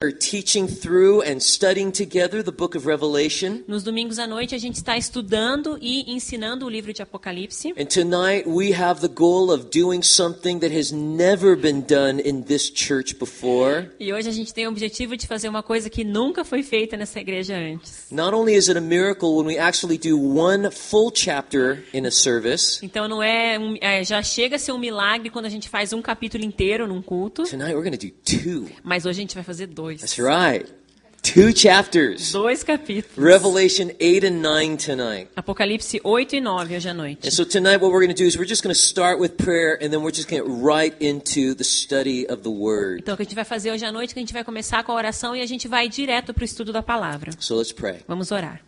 We're teaching through and studying together the book of Revelation. Nos domingos à noite a gente está estudando e ensinando o livro de Apocalipse. And tonight we have the goal of doing something that has never been done in this church before. E hoje a gente tem o objetivo de fazer uma coisa que nunca foi feita nessa igreja antes. Not only is it a miracle when we actually do one full chapter in a service. Então não já chega a ser um milagre quando a gente faz um capítulo inteiro num culto. Tonight we're going to do two. Mas hoje a gente vai fazer dois. That's right. 2 chapters. 2 capítulos. Revelation 8 and 9 tonight. Apocalipse 8 e 9 hoje à noite. And so tonight what we're going to do is we're just going to start with prayer and then we're just going to get right into the study of the word. Então o que a gente vai fazer hoje à noite é que a gente vai começar com a oração e a gente vai direto para o estudo da palavra. So let's pray. Vamos orar.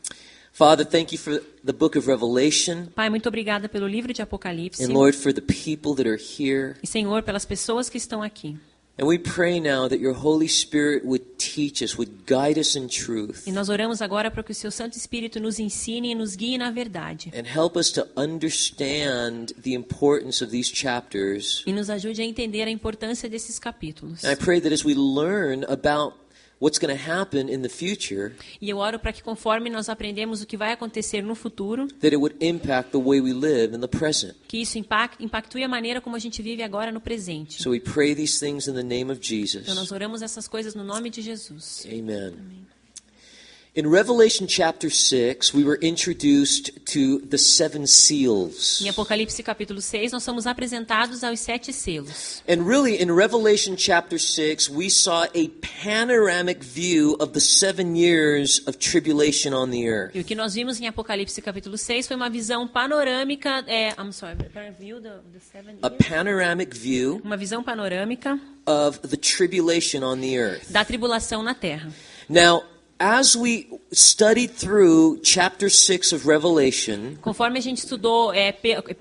Father, thank you for the book of Revelation. Pai, muito obrigada pelo livro de Apocalipse. And Lord, for the people that are here. E Senhor, pelas pessoas que estão aqui. And we pray now that your Holy Spirit would teach us, would guide us in truth. E nós oramos agora para que o seu Santo Espírito nos ensine e nos guie na verdade. And help us to understand the importance of these chapters. E nos ajude a entender a importância desses capítulos. And I pray that as we learn about what's going to happen in the future, e eu oro para que conforme nós aprendemos o que vai acontecer no futuro, that it would impact the way we live in the present. Que isso impactue a maneira como a gente vive agora no presente. So we pray these things in the name of Jesus. Então nós oramos essas coisas no nome de Jesus. Amen. Amém. In Revelation chapter 6, we were introduced to the 7 seals. Em Apocalipse capítulo 6, nós somos apresentados aos 7 selos. And really, in Revelation chapter 6, we saw a panoramic view of the 7 years of tribulation on the earth. E o que nós vimos em Apocalipse capítulo 6 foi uma visão panorâmica, A panoramic view uma visão panorâmica of the tribulation on the earth. da tribulação na terra. Now, as we studied through chapter 6 of Revelation, conforme a gente estudou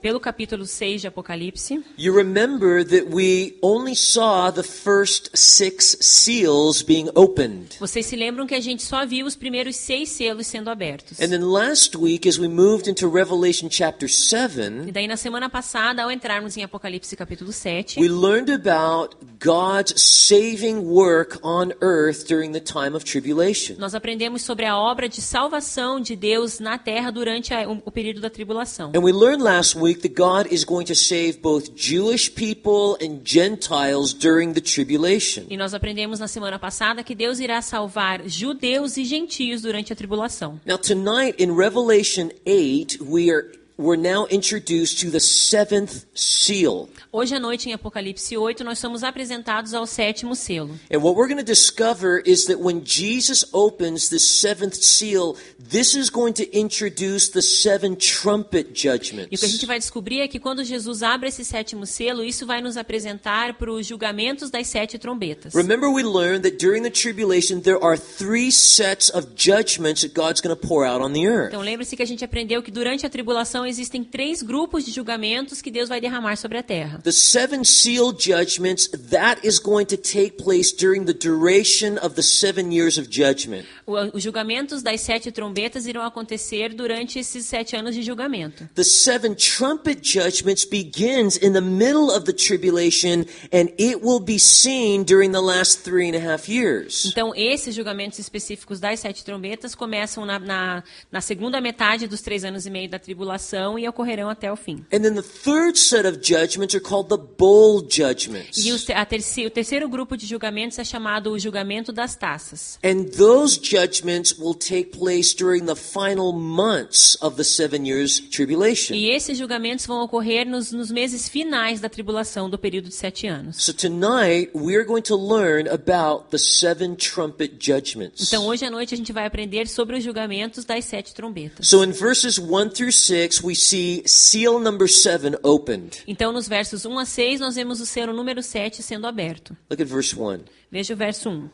pelo capítulo 6 de Apocalipse, you remember that we only saw the first 6 seals being opened. Vocês se lembram que a gente só viu os primeiros 6 selos sendo abertos. And then last week, as we moved into Revelation chapter 7, e daí na semana passada, ao entrarmos em Apocalipse capítulo 7, we learned about God's saving work on earth during the time of tribulation. Nós aprendemos sobre a obra de salvação de Deus na terra durante o período da tribulação. And we learned last week that God is going to save both Jewish people and Gentiles during the tribulation. E nós aprendemos na semana passada que Deus irá salvar judeus e gentios durante a tribulação. Now tonight in Revelation 8, we're now introduced to the 7th seal. Hoje à noite em Apocalipse 8 nós somos apresentados ao 7º selo. And what we're going to discover is that when Jesus opens the 7th seal, this is going to introduce the 7 trumpet judgments. E o que a gente vai descobrir é que quando Jesus abre esse 7º selo, isso vai nos apresentar para os julgamentos das 7 trombetas. Remember we learned that during the tribulation there are 3 sets of judgments that God's going to pour out on the earth. Então lembre-se que a gente aprendeu que durante a tribulação existem 3 grupos de julgamentos que Deus vai derramar sobre a terra. The 7 seal judgments, that is going to take place during the duration of the 7 years of judgment. Os julgamentos das 7 trombetas irão acontecer durante esses 7 anos de julgamento. The 7 trumpet judgments begins in the middle of the tribulation and it will be seen during the last 3.5 years. Então esses julgamentos específicos das 7 trombetas começam na segunda metade dos 3 anos e meio da tribulação e ocorrerão até o fim. And then the third set of judgments are called the bowl judgments. E o terceiro grupo de julgamentos é chamado o julgamento das taças. And those judgments will take place during the final months of the 7 years tribulation. E esses julgamentos vão ocorrer nos meses finais da tribulação do período de 7 anos. So tonight we are going to learn about the 7 trumpet judgments. Então hoje à noite a gente vai aprender sobre os julgamentos das 7 trombetas. So in verses 1 through 6 we see seal number 7 opened. Então nos versos 1 a 6 nós vemos o selo número 7 sendo aberto. Look at verse 1. Veja o verso 1.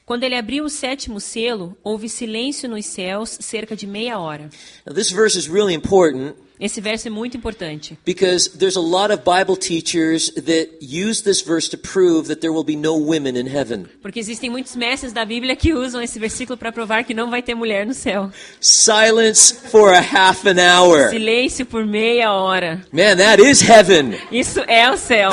Quando ele abriu o 7º selo, houve silêncio nos céus cerca de meia hora. Now this verse is really important. Esse verso é muito importante. Because there's a lot of Bible teachers that use this verse to prove that there will be no women in heaven. Porque existem muitos mestres da Bíblia que usam esse versículo para provar que não vai ter mulher no céu. Silence for a half an hour. Silêncio por meia hora. Man, that is heaven. Isso é o céu.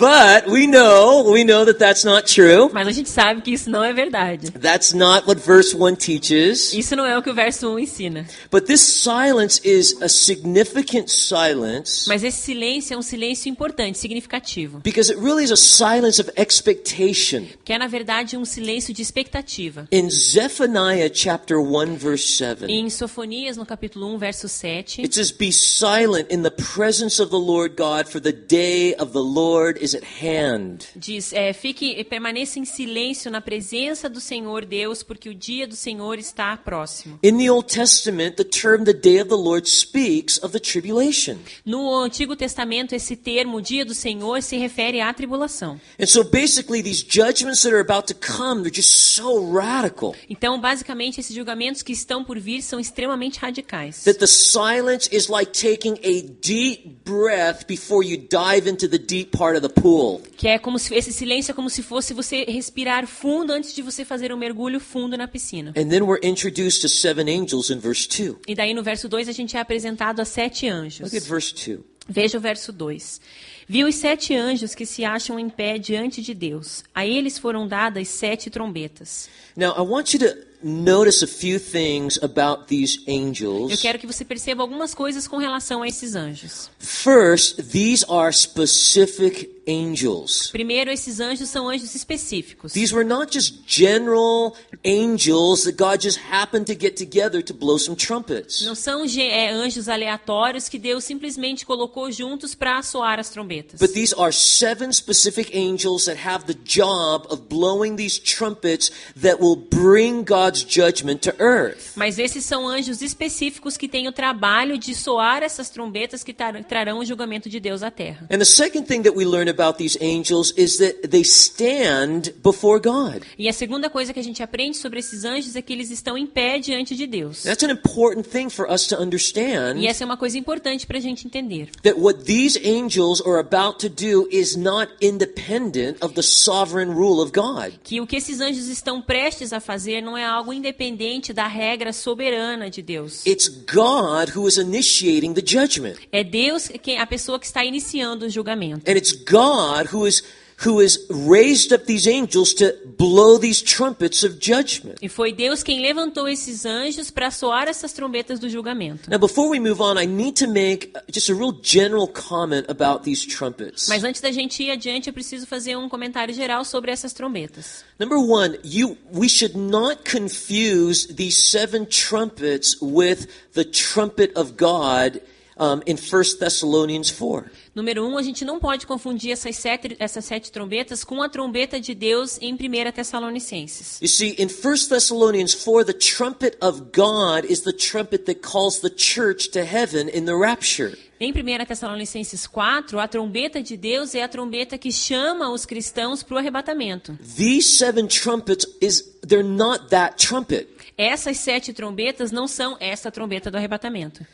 But we know that that's not true. Mas a gente sabe que isso não é verdade. That's not what verse 1 teaches. Isso não é o que o verso 1 ensina. But this silence is a significant silence Mas esse silêncio é um silêncio importante, significativo. because it really is a silence of expectation. Que é, na verdade, um silêncio de expectativa. In Zephaniah chapter 1 verse 7, Em Sofonias, no capítulo 1, verso 7, it says, "Be silent in the presence of the Lord God, for the day of the Lord is at hand." diz, permaneça em silêncio na presença do Senhor Deus, porque o dia do Senhor está próximo. In the Old Testament, the term "the day of the Lord" speaks of the tribulation. No Antigo Testamento, esse termo, o dia do Senhor, se refere à tribulação. And so basically these judgments that are about to come, they're just so radical Então, basicamente, esses julgamentos que estão por vir são extremamente radicais. that the silence is like taking a deep breath before you dive into the deep part of the pool. Que é como se esse silêncio é como se fosse você respirar fundo antes de você fazer um mergulho fundo na piscina. And then we're introduced to 7 angels in verse 2. E daí no verso 2 a gente é apresentado a 7 anjos. Look at verse 2. Veja o verso 2. Viu os 7 anjos que se acham em pé diante de Deus. A eles foram dadas 7 trombetas. Now, I want you to notice a few things about these Eu angels. quero que você perceba algumas coisas com relação a esses anjos. First, these are specific angels. Primeiro, esses anjos são anjos específicos. These were not just general angels that God just happened to get together to blow some trumpets. Não são anjos aleatórios que Deus simplesmente colocou juntos para soar as trombetas. But these are 7 specific angels that have the job of blowing these trumpets that will bring God's judgment to earth. Mas esses são anjos específicos que têm o trabalho de soar essas trombetas que trarão o julgamento de Deus à terra. And the second thing that we learn about these angels is that they stand before God. E a segunda coisa que a gente aprende sobre esses anjos é que eles estão em pé diante de Deus. That's an important thing for us to understand. E essa é uma coisa importante para a gente entender. That what these angels are about to do is not independent of the sovereign rule of God. Que o que esses anjos estão prestes a fazer não é algo independente da regra soberana de Deus. It's God who is initiating the judgment. É Deus a pessoa que está iniciando o julgamento. And it's God who has raised up these angels to blow these trumpets of judgment. E foi Deus quem levantou esses anjos para soar essas trombetas do julgamento. Now, before we move on, I need to make just a real general comment about these trumpets. Mas antes da gente ir adiante, eu preciso fazer um comentário geral sobre essas trombetas. Number one, we should not confuse these 7 trumpets with the trumpet of God in 1 Thessalonians 4. Número 1, a gente não pode confundir essas sete trombetas com a trombeta de Deus em 1 Tessalonicenses. You see, in 1 Thessalonians 4, the trumpet of God is the trumpet that calls the church to heaven in the rapture. Em 1 Tessalonicenses 4, a trombeta de Deus é a trombeta que chama os cristãos para o arrebatamento. These 7 trumpets, they're not that trumpet. Essas 7 trombetas não são essa trombeta do arrebatamento.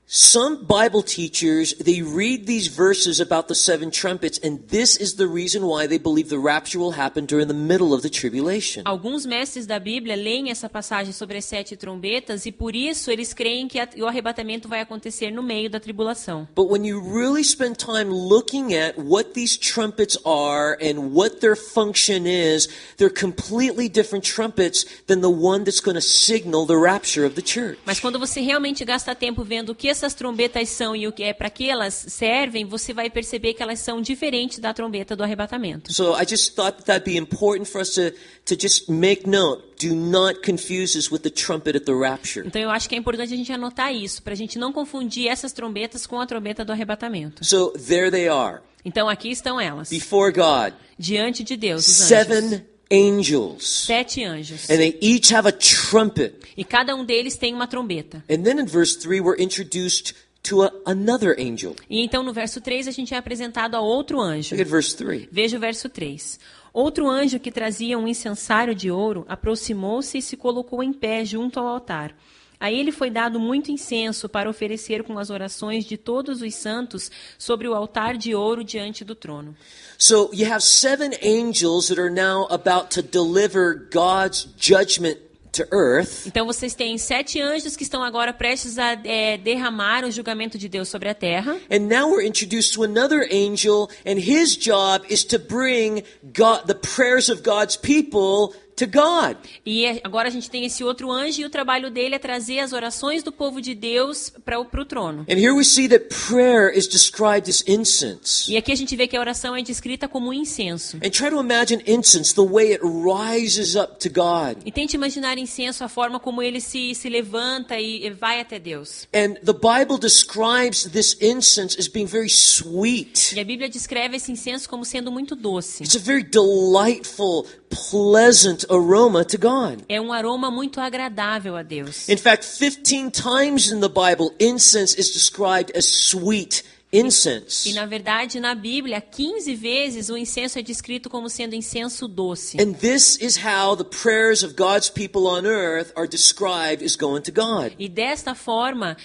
Some Bible teachers, they read these verses about the 7 trumpets, and this is the reason why they believe the rapture will happen during the middle of the tribulation. Alguns mestres da Bíblia leem essa passagem sobre as 7 trombetas e por isso eles creem que o arrebatamento vai acontecer no meio da tribulação. But when you really spend time looking at what these trumpets are and what their function is, they're completely different trumpets than the one that's going to signal the rapture of the church. Mas quando você realmente gasta tempo vendo o que essas trombetas são e o que é para que elas servem, você vai perceber que elas são diferentes da trombeta do arrebatamento. So I just thought that that'd be important for us to just make note. Do not confuse this with the trumpet at the rapture. Então eu acho que é importante a gente anotar isso, para a gente não confundir essas trombetas com a trombeta do arrebatamento. So there they are, Então aqui estão elas, before God, diante de Deus, os anjos. 7 angels. 7 anjos. And they each have a trumpet. E cada um deles tem uma trombeta. And then in verse 3, we're introduced to another angel. E então no verso 3 a gente é apresentado a outro anjo. Look at verse 3. Veja o verso 3. Outro anjo que trazia um incensário de ouro aproximou-se e se colocou em pé junto ao altar. A ele foi dado muito incenso para oferecer com as orações de todos os santos sobre o altar de ouro diante do trono. So you have 7 angels that are now about to deliver God's judgment to earth. Então vocês têm 7 anjos que estão agora prestes a derramar o julgamento de Deus sobre a terra. And now we're introduced to another angel, and his job is to bring God, the prayers of God's people to God. E agora a gente tem esse outro anjo e o trabalho dele é trazer as orações do povo de Deus para o trono. And here we see that prayer is described as incense. E aqui a gente vê que a oração é descrita como incenso. And try to imagine incense, the way it rises up to God. E tente imaginar incenso, a forma como ele se levanta e vai até Deus. And the Bible describes this incense as being very sweet. E a Bíblia descreve esse incenso como sendo muito doce. It's a very delightful, pleasant aroma to God. É um aroma muito agradável a Deus. In fact, 15 times in the Bible, incense is described as sweet incense. E na verdade, na Bíblia, 15 vezes o incenso é descrito como sendo incenso doce. And this is how the prayers of God's people on earth are described as going to God. E desta forma,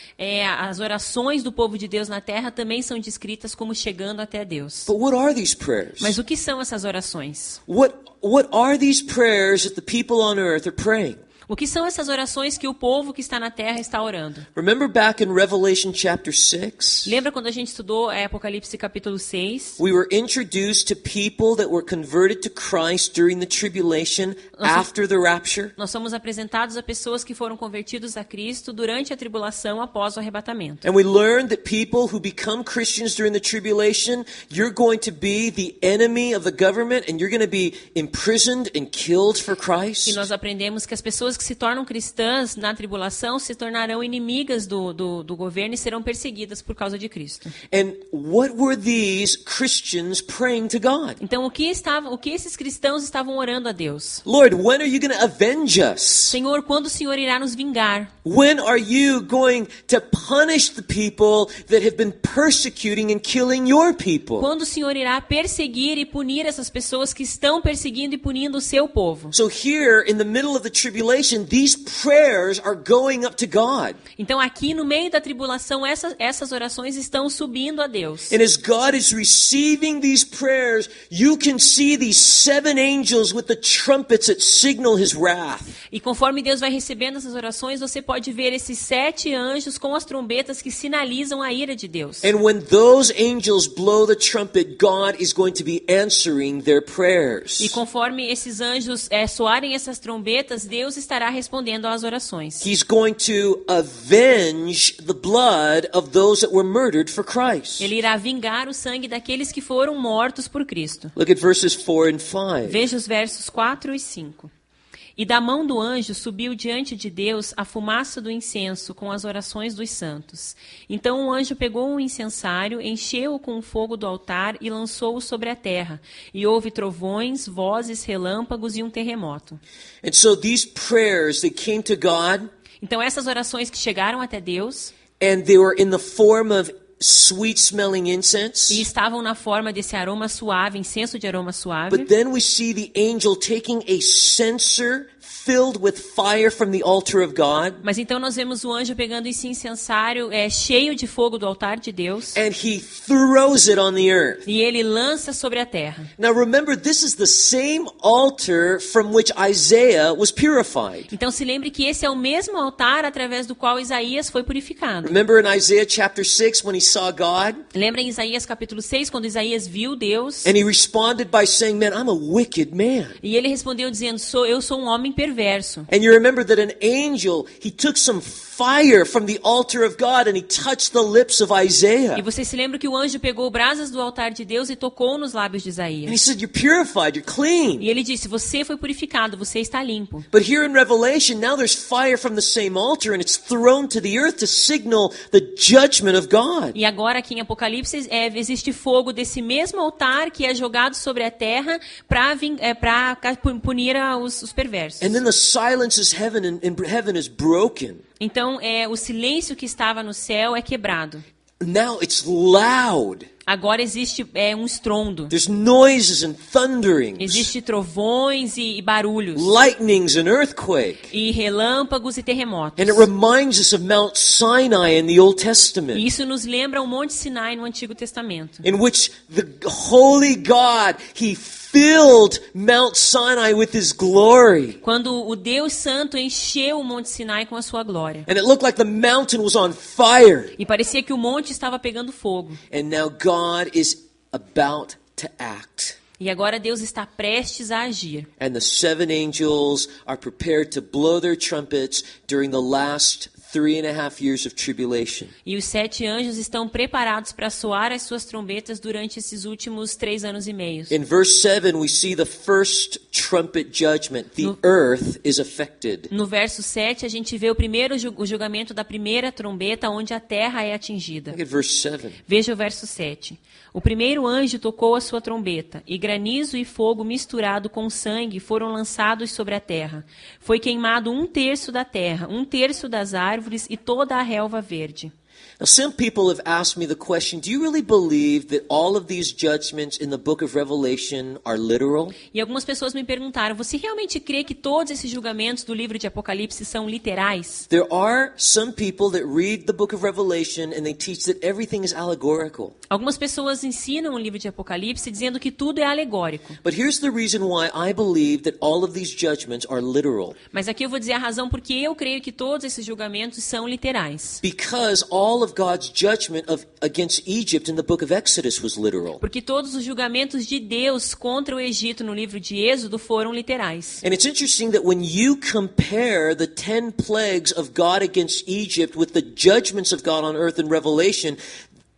as orações do povo de Deus na terra também são descritas como chegando até Deus. But what are these prayers? Mas o que são essas orações? What are these prayers that the people on earth are praying? O que são essas orações que o povo que está na terra está orando? Remember back in Revelation chapter 6? Lembra quando a gente estudou Apocalipse capítulo 6? We were introduced to people that were converted to Christ during the tribulation after the rapture. Nós somos apresentados a pessoas que foram convertidos a Cristo durante a tribulação após o arrebatamento. And we learned that people who become Christians during the tribulation, you're going to be the enemy of the government and you're going to be imprisoned and killed for Christ. E nós aprendemos que as pessoas que se tornam cristãs na tribulação se tornarão inimigas do governo e serão perseguidas por causa de Cristo. And what were these Christians praying to God? Então o que esses cristãos estavam orando a Deus? Lord, when are you going to avenge us? Senhor, quando o Senhor irá nos vingar? When are you going to punish the people that have been persecuting and killing your people? Quando o Senhor irá perseguir e punir essas pessoas que estão perseguindo e punindo o seu povo? So here in the middle of the tribulation, these prayers are going up to God. Então aqui no meio da tribulação essas orações estão subindo a Deus. And as God is receiving these prayers, you can see these 7 angels with the trumpets that signal his wrath. E conforme Deus vai recebendo essas orações, você pode ver esses 7 anjos com as trombetas que sinalizam a ira de Deus. And when those angels blow the trumpet, God is going to be answering their prayers. E conforme esses anjos soarem essas trombetas, Deus estará respondendo às orações. He's going to avenge the blood of those that were murdered for Christ. Ele irá vingar o sangue daqueles que foram mortos por Cristo. Look at verses 4 and 5. Veja os versos 4 e 5. E da mão do anjo subiu diante de Deus a fumaça do incenso com as orações dos santos. Então o anjo pegou um incensário, encheu-o com o fogo do altar e lançou-o sobre a terra. E houve trovões, vozes, relâmpagos e um terremoto. And so these prayers, they came to God, Então essas orações que chegaram até Deus and they were in the form of sweet smelling incense. e estavam na forma desse aroma suave, incenso de aroma suave. But then we see the angel taking a censer filled with fire from the altar of God, Mas então nós vemos o anjo pegando esse incensário cheio de fogo do altar de Deus and he throws it on the earth. e ele lança sobre a terra. Now remember, this is the same altar from which Isaiah was purified. Então se lembre que esse é o mesmo altar através do qual Isaías foi purificado. Remember in Isaiah chapter 6 when he saw God? Lembra em Isaías capítulo 6, quando Isaías viu Deus? And he responded by saying, man, I'm a wicked man. E ele respondeu dizendo, eu sou um homem perverso. And you remember that an angel, he took some fire from the altar of God and he touched the lips of Isaiah. E você se lembra que o anjo pegou brasas do altar de Deus e tocou nos lábios de And he Isaías. said, you're purified, you're clean. E ele disse, você foi purificado, você está limpo. But here in Revelation, now there's fire from the same altar and it's thrown to the earth to signal the judgment of God. E agora aqui em Apocalipse existe fogo desse mesmo altar que é jogado sobre a terra para punir os perversos. And then the silence is heaven and heaven is broken. Então o silêncio que estava no céu é quebrado. Now it's loud. Agora existe um estrondo. There's noises and thunderings, Existe trovões e barulhos. lightnings and earthquake. E relâmpagos e terremotos. And it reminds us of Mount Sinai in the Old E Testament, isso nos lembra o Monte Sinai no Antigo Testamento. in which the holy God, he filled Mount Sinai with his glory. Quando o Deus Santo encheu o Monte Sinai com a sua glória. And it looked like the mountain was on fire. E parecia que o monte estava pegando fogo. And now God is about to act. E agora Deus está prestes a agir. And the 7 angels are prepared to blow their trumpets during the last 3.5 years of tribulation. E os 7 anjos estão preparados para soar as suas trombetas durante esses últimos 3 anos e meio. In verse 7, we see the first trumpet judgment. The earth is affected. No verso 7, a gente vê o primeiro o julgamento da primeira trombeta, onde a terra é atingida. Look at verse 7. Veja o verso 7. O primeiro anjo tocou a sua trombeta, e granizo e fogo misturado com sangue foram lançados sobre a terra. Foi queimado 1/3 da terra, 1/3 das árvores e toda a relva verde. Now, some people have asked me the question, do you really believe that all of these judgments in the book of Revelation are literal? E algumas pessoas me perguntaram, você realmente crê que todos esses julgamentos do livro de Apocalipse são literais? There are some people that read the book of Revelation and they teach that everything is allegorical. Algumas pessoas ensinam o livro de Apocalipse dizendo que tudo é alegórico. But here's the reason why I believe that all of these judgments are literal. Mas aqui eu vou dizer a razão porque eu creio que todos esses julgamentos são literais. Because all of God's judgment against Egypt in the book of Exodus was literal. Porque todos os julgamentos de Deus contra o Egito no livro de Êxodo foram literais. And it's interesting that when you compare the 10 plagues of God against Egypt with the judgments of God on earth in Revelation,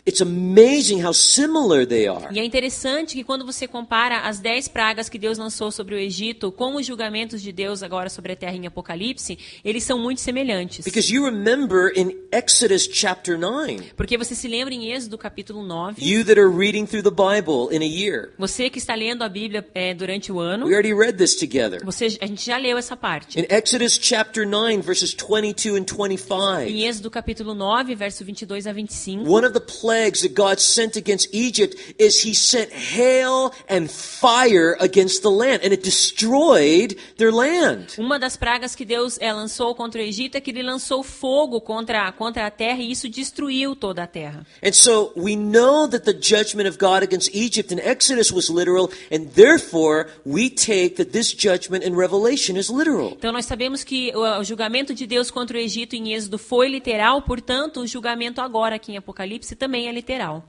it's amazing how similar they are. E é interessante que quando você compara as 10 pragas que Deus lançou sobre o Egito com os julgamentos de Deus agora sobre a terra em Apocalipse, eles são muito semelhantes. Because you remember in Exodus chapter 9, Porque você se lembra em Êxodo capítulo 9, you that are reading through the Bible in a year, você que está lendo a Bíblia durante o ano, we already read this together. a gente já leu essa parte. In Exodus chapter 9, verses 22 and 25, Em Êxodo capítulo 9, verso 22 a 25, one of the plagues that God sent against Egypt is he sent hail and fire against the land, and it destroyed their land. uma das pragas que Deus lançou contra o Egito é que ele lançou fogo contra a terra e isso destruiu toda a terra. And so we know that the judgment of God against Egypt in Exodus was literal, and therefore we take that this judgment in Revelation is literal. Então nós sabemos que o julgamento de Deus contra o Egito em Êxodo foi literal, portanto o julgamento agora aqui em Apocalipse também é literal.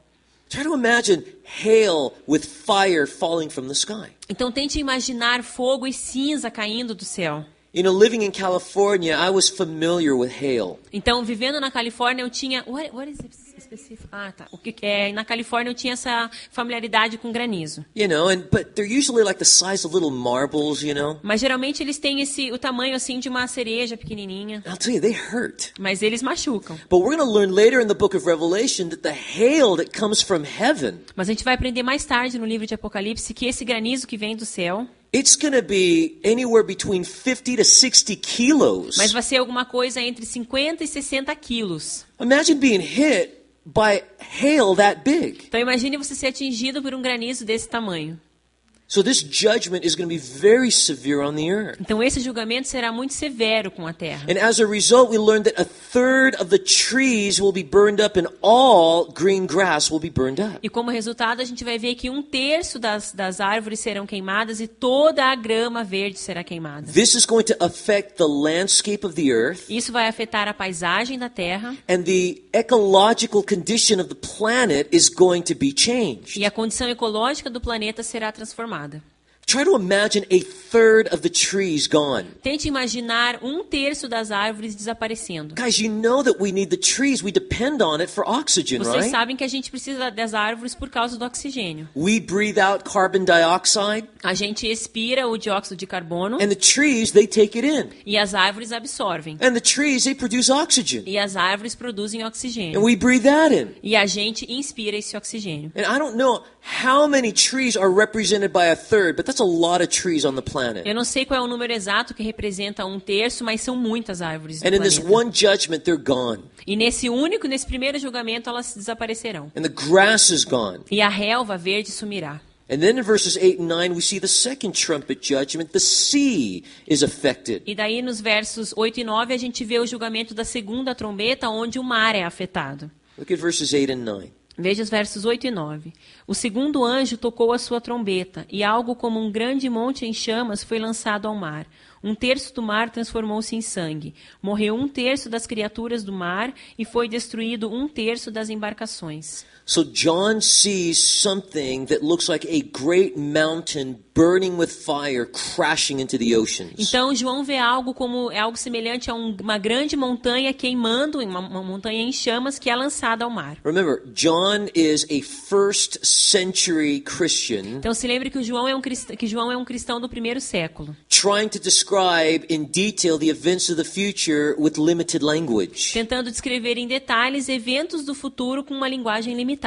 Try to imagine hail with fire falling from the sky. Então tente imaginar fogo e cinza caindo do céu. You know, living in California, I was familiar with hail. Então, vivendo na Califórnia, eu tinha... What is it specific? Ah, tá. Na Califórnia, eu tinha essa familiaridade com granizo. You know, but they're usually like the size of little marbles, you know. Mas, geralmente, eles têm o tamanho, assim, de uma cereja pequenininha. I'll tell you, they hurt. Mas eles machucam. But we're going to learn later in the book of Revelation that the hail that comes from heaven, Mas a gente vai aprender mais tarde no livro de Apocalipse que esse granizo que vem do céu... it's going to be anywhere between 50 to 60 kilos. Mas vai ser alguma coisa entre 50 e 60 quilos. Imagine being hit by hail that big. Então imagine você ser atingido por um granizo desse tamanho. So this judgment is going to be very severe on the earth. Então esse julgamento será muito severo com a terra. And as a result, we learned that 1/3 of the trees will be burned up and all green grass will be burned up. E como resultado, a gente vai ver que 1/3 das árvores serão queimadas e toda a grama verde será queimada. This is going to affect the landscape of the earth Isso vai afetar a paisagem da terra and the ecological condition of the planet is going to be changed. e a condição ecológica do planeta será transformada. Try to imagine 1/3 of the trees gone. Tente imaginar 1/3 das árvores desaparecendo. Guys, you know that we need the trees. We depend on it for oxygen, Vocês right? sabem que a gente precisa das árvores por causa do oxigênio. We breathe out carbon dioxide, A gente expira o dióxido de carbono and the trees, they take it in. e as árvores absorvem. And the trees, they produce oxygen. E as árvores produzem And oxigênio. we breathe that in. E a gente inspira esse oxigênio. And I don't know how many trees are represented by 1/3, but that's a lot of trees on the planet. Eu não sei qual é o número exato que representa 1/3, mas são muitas árvores do And in this planeta. one judgment, they're gone. E nesse primeiro julgamento, elas desaparecerão. And the grass is gone. E a relva verde sumirá. And then in verses 8 and 9, we see the second trumpet judgment. The sea is affected. E daí nos versos 8 e 9 a gente vê o julgamento da segunda trombeta, onde o mar é afetado. Look at verses 8 and 9. Veja os versos 8 e 9. O segundo anjo tocou a sua trombeta, e algo como um grande monte em chamas foi lançado ao mar. 1/3 do mar transformou-se em sangue. Morreu 1/3 das criaturas do mar, e foi destruído 1/3 das embarcações. So John sees something that looks like a great mountain burning with fire crashing into the oceans. Então João vê algo semelhante a uma grande montanha queimando, uma montanha em chamas que é lançada ao mar. Remember, John is a first century Christian Então se lembre que João é um cristão do primeiro século, trying to describe in detail the events of the future with limited language. tentando descrever em detalhes eventos do futuro com uma linguagem limitada.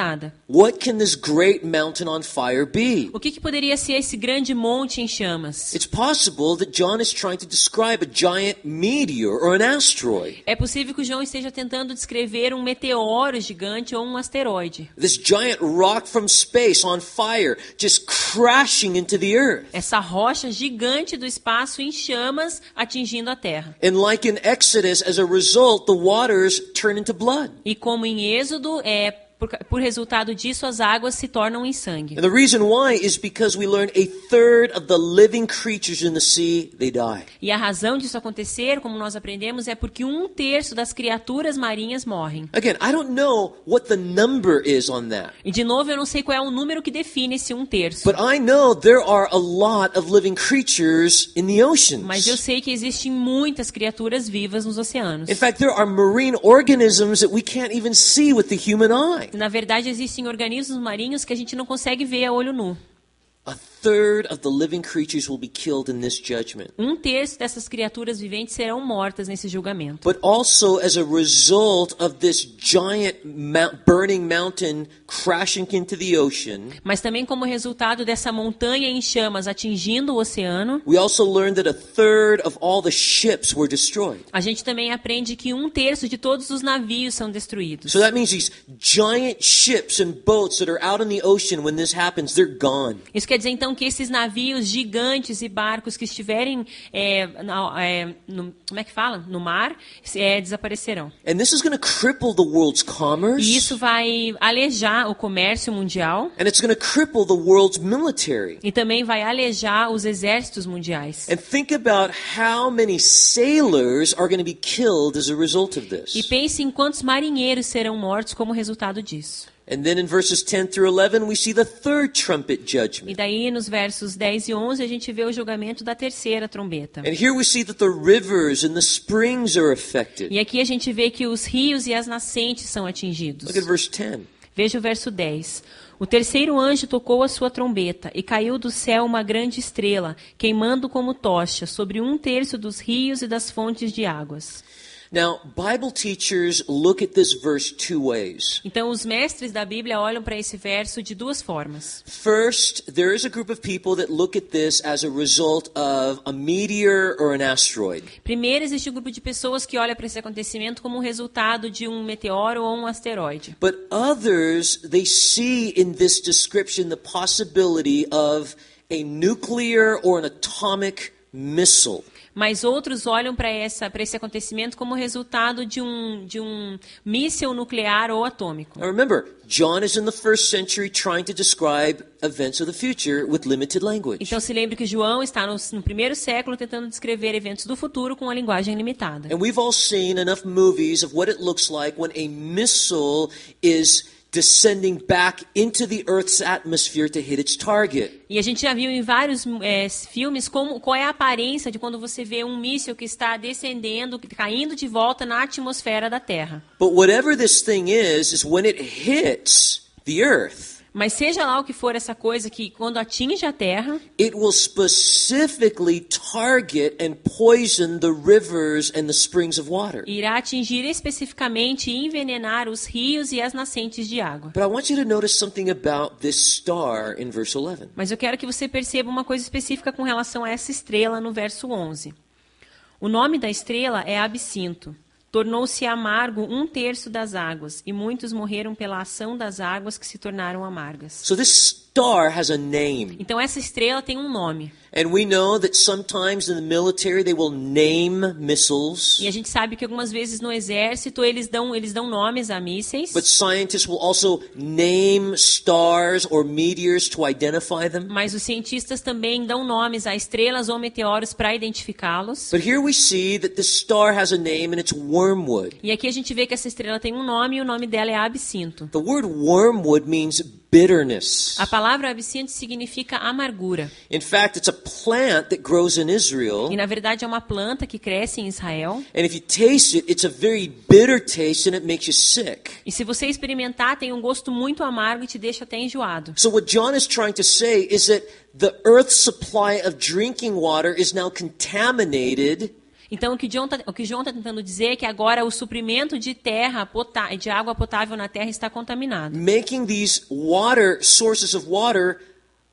What can this great mountain on fire be? O que poderia ser esse grande monte em chamas? It's possible that John is trying to describe a giant meteor or an asteroid. É possível que o João esteja tentando descrever um meteoro gigante ou um asteroide. This giant rock from space on fire just crashing into the earth. Essa rocha gigante do espaço em chamas atingindo a terra. And like in Exodus, as a result, the waters turn into blood. E como em Êxodo, por resultado disso, as águas se tornam em sangue. And the reason why is because we learn 1/3 of the living creatures in the sea, they die. E a razão disso acontecer, como nós aprendemos, é porque 1/3 das criaturas marinhas morrem. Again, I don't know what the number is on that. E de novo, eu não sei qual é o número que define esse 1/3. But I know there are a lot of living creatures in the Mas eu oceans. sei que existem muitas criaturas vivas nos oceanos. In fact, there are marine organisms that we can't even see with the human eye. Na verdade, existem organismos marinhos que a gente não consegue ver a olho nu. 1/3 of the living creatures will be killed in this judgment. 1/3 dessas criaturas viventes serão mortas nesse julgamento. But also as a result of this giant burning mountain crashing into the ocean, Mas também como resultado dessa montanha em chamas atingindo o oceano, we also learned that 1/3 of all the ships were destroyed. a gente também aprende que 1/3 de todos os navios são destruídos. So that means these giant ships and boats that are out in the ocean, when this happens, they're gone. Isso quer dizer então que esses navios gigantes e barcos que estiverem como é que fala? No mar, desaparecerão. And this is going to cripple the world's commerce. E isso vai alejar o comércio mundial And it's going to cripple the world's military. e também vai alejar os exércitos mundiais. And think about how many sailors are going to be killed as a result of E this. pense em quantos marinheiros serão mortos como resultado disso. And then in verses 10 through 11, we see the third trumpet E judgment. daí, nos versos 10 e 11, a gente vê o julgamento da terceira trombeta. And here we see that the rivers and the springs are affected. E aqui a gente vê que os rios e as nascentes são atingidos. Look at verse 10. Veja o verso 10. O terceiro anjo tocou a sua trombeta, e caiu do céu uma grande estrela, queimando como tocha, sobre 1/3 dos rios e das fontes de águas. Now, Bible teachers look at this verse two ways. Então, os mestres da Bíblia olham para esse verso de duas formas. First, there is a group of people that look at this as a result of a meteor or an asteroid. Primeiro, existe um grupo de pessoas que olha para esse acontecimento como um resultado de um meteoro ou um asteroide. But others, they see in this description the possibility of a nuclear or an atomic missile. Mas outros olham para esse acontecimento como resultado de um míssil nuclear ou atômico. Now remember, John is in the first century trying to describe events of the future with limited language. Então se lembre que João está no primeiro século tentando descrever eventos do futuro com uma linguagem limitada. And we've all seen enough movies of what it looks like when a missile is descending back into the Earth's atmosphere to hit its target. E a gente já viu em vários filmes qual é a aparência de quando você vê um míssil que está descendendo, caindo de volta na atmosfera da Terra. But whatever this thing is when it hits the Earth, Mas seja lá o que for essa coisa que quando atinge a Terra, it will specifically target and poison the rivers and the springs of water. irá atingir especificamente e envenenar os rios e as nascentes de água. But I want you to notice something about this star in verse 11. Mas eu quero que você perceba uma coisa específica com relação a essa estrela no verso 11. O nome da estrela é Absinto. Tornou-se amargo 1/3 das águas, e muitos morreram pela ação das águas que se tornaram amargas. So this star has a name. Então essa estrela tem um nome. And we know that sometimes in the military they will name missiles. E a gente sabe que algumas vezes no exército eles dão nomes a mísseis. But scientists will also name stars or meteors to identify them. Mas os cientistas também dão nomes a estrelas ou meteoros para identificá-los. But here we see that this star has a name and it's wormwood. E aqui a gente vê que essa estrela tem um nome e o nome dela é absinto. The word wormwood means bitterness. A palavra absinto significa amargura. In fact, it's a plant that grows in Israel. E na verdade é uma planta que cresce em Israel. And if you taste it, it's a very bitter taste and it makes you sick. E se você experimentar, tem um gosto muito amargo e te deixa até enjoado. So what John is trying to say is that the earth's supply of drinking water is now contaminated. Então, o que John está tentando dizer é que agora o suprimento de de água potável na terra está contaminado. Making these sources of water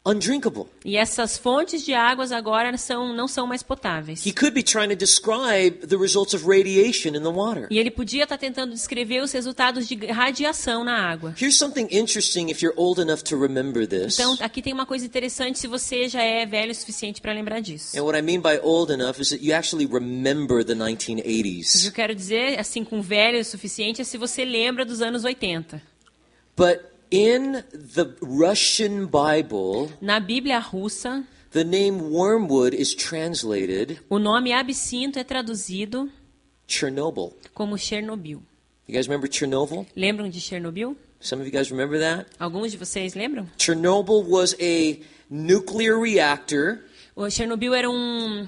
undrinkable. E essas fontes de águas agora não são mais potáveis. He could be trying to describe the results of radiation in the water. E ele podia estar tentando descrever os resultados de radiação na água. Here's something interesting if you're old enough to remember this. Então, aqui tem uma coisa interessante se você já é velho o suficiente para lembrar disso. And what I mean by old enough is that you actually remember the O que 1980s. eu quero dizer, assim, com velho o suficiente, é se você lembra dos anos 80. But in the Russian Bible, Na Bíblia russa, the name wormwood is translated o nome absinto é traduzido Chernobyl. como Chernobyl. You guys remember Chernobyl? Lembram de Chernobyl? Some of you guys remember that? Alguns de vocês lembram? Chernobyl was a nuclear reactor O Chernobyl era um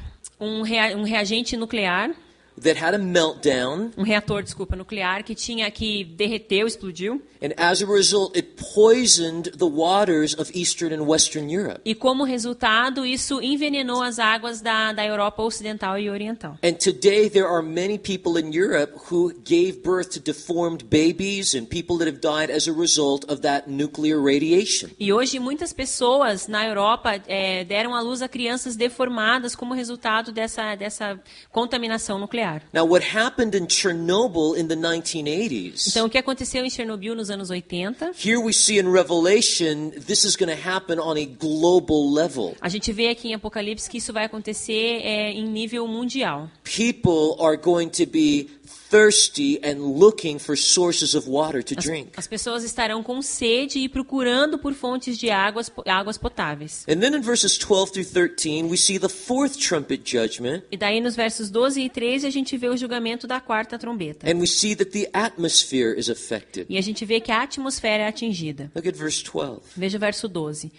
reagente nuclear, that had a meltdown, um reator, desculpa, nuclear que derreteu, explodiu. and as a result, it poisoned the waters of Eastern and Western Europe. E como resultado, isso envenenou as águas da Europa Ocidental e Oriental. And today, there are many people in Europe who gave birth to deformed babies and people that have died as a result of that nuclear radiation. E hoje muitas pessoas na Europa deram à luz a crianças deformadas como resultado dessa contaminação nuclear. Now, what happened in Chernobyl in the 1980s, Então, o que aconteceu em Chernobyl nos anos 80? here we see in Revelation, this is going to happen on a global level. A gente vê aqui em Apocalipse que isso vai acontecer em nível mundial. People are going to be thirsty and looking for sources of water to drink. As pessoas estarão com sede e procurando por fontes de águas potáveis. And then in verses 12 through 13, we see the fourth trumpet judgment, E daí nos versos 12 e 13 a gente vê o julgamento da quarta trombeta. and we see that the atmosphere is affected. E a gente vê que a atmosfera é atingida. Look at verse 12. Veja o verso 12.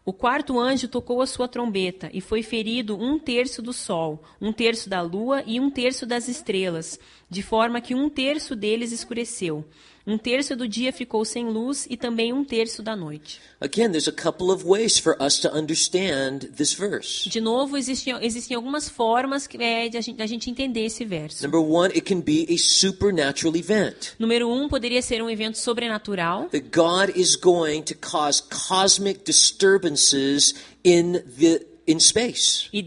O quarto anjo tocou a sua trombeta e foi ferido 1/3 do sol, 1/3 da lua e 1/3 das estrelas, de forma que 1/3 deles escureceu. 1/3 do dia ficou sem luz e também 1/3 da noite. Again, there's a couple of ways for us to understand this verse. De novo, existem algumas formas da gente entender esse verso. Number one, it can be a supernatural event. Número 1, poderia ser um evento sobrenatural. That God is going to cause cosmic disturbances in space. E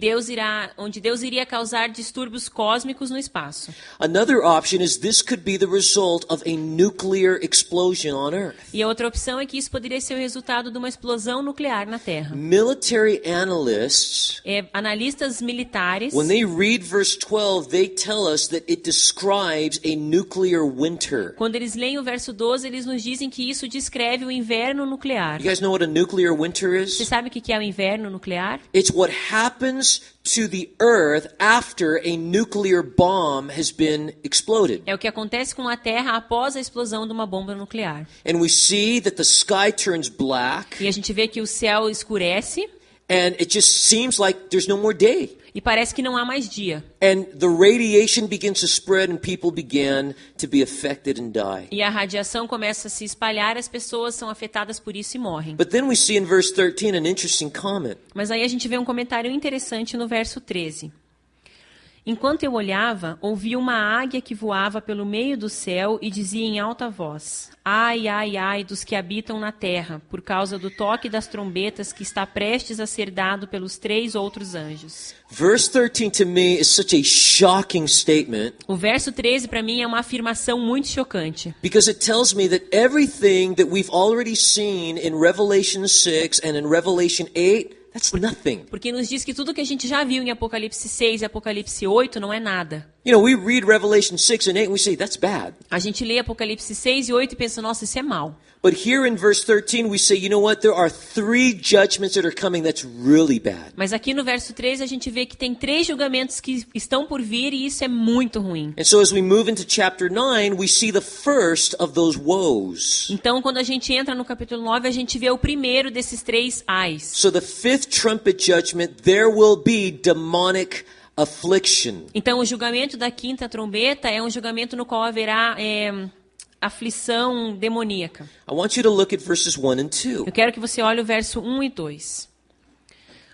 onde Deus iria causar distúrbios cósmicos no espaço. Another option is this could be the result of a nuclear explosion on Earth. E a outra opção é que isso poderia ser o resultado de uma explosão nuclear na Terra. Military analysts, Analistas militares, when they read verse 12, they tell us that it describes a nuclear winter. quando eles leem o verso 12, eles nos dizem que isso descreve o inverno nuclear. You guys know what a nuclear winter Você is? sabe o que é o inverno nuclear? It's what happens to the earth after a nuclear bomb has been exploded. É o que acontece com a Terra após a explosão de uma bomba nuclear. And we see that the sky turns black E a gente vê que o céu escurece and it just seems like there's no more day. e parece que não há mais dia. And the radiation begins to spread and people begin to be affected and die. E a radiação começa a se espalhar, as pessoas são afetadas por isso e morrem. But then we see in verse 13 an interesting comment. Mas aí a gente vê um comentário interessante no verso 13. Enquanto eu olhava, ouvi uma águia que voava pelo meio do céu e dizia em alta voz: Ai, ai, ai dos que habitam na terra, por causa do toque das trombetas que está prestes a ser dado pelos 3 outros anjos. Verse 13 to me is such a shocking statement O verso 13 para mim é uma afirmação muito chocante, because it tells me that everything that we've already seen in Revelation 6 and in Revelation 8, that's nothing. porque nos diz que tudo que a gente já viu em Apocalipse 6 e Apocalipse 8 não é nada. You know, we read Revelation 6 and 8 and we say, that's bad. A gente lê Apocalipse 6 e 8 e pensa, nossa, isso é mal. But here in verse 13 we say, you know what, there are 3 judgments that are coming that's really bad. Mas aqui no verso 13 a gente vê que tem 3 julgamentos que estão por vir e isso é muito ruim. And so as we move into chapter 9, we see the first of those woes. Então, quando a gente entra no capítulo 9, a gente vê o primeiro desses 3 ais. So the 5th trumpet judgment, there will be demonic affliction. Então, o julgamento da 5ª trombeta é um julgamento no qual haverá aflição demoníaca. I want you to look at verses 1 and 2. Eu quero que você olhe o verso 1 e 2.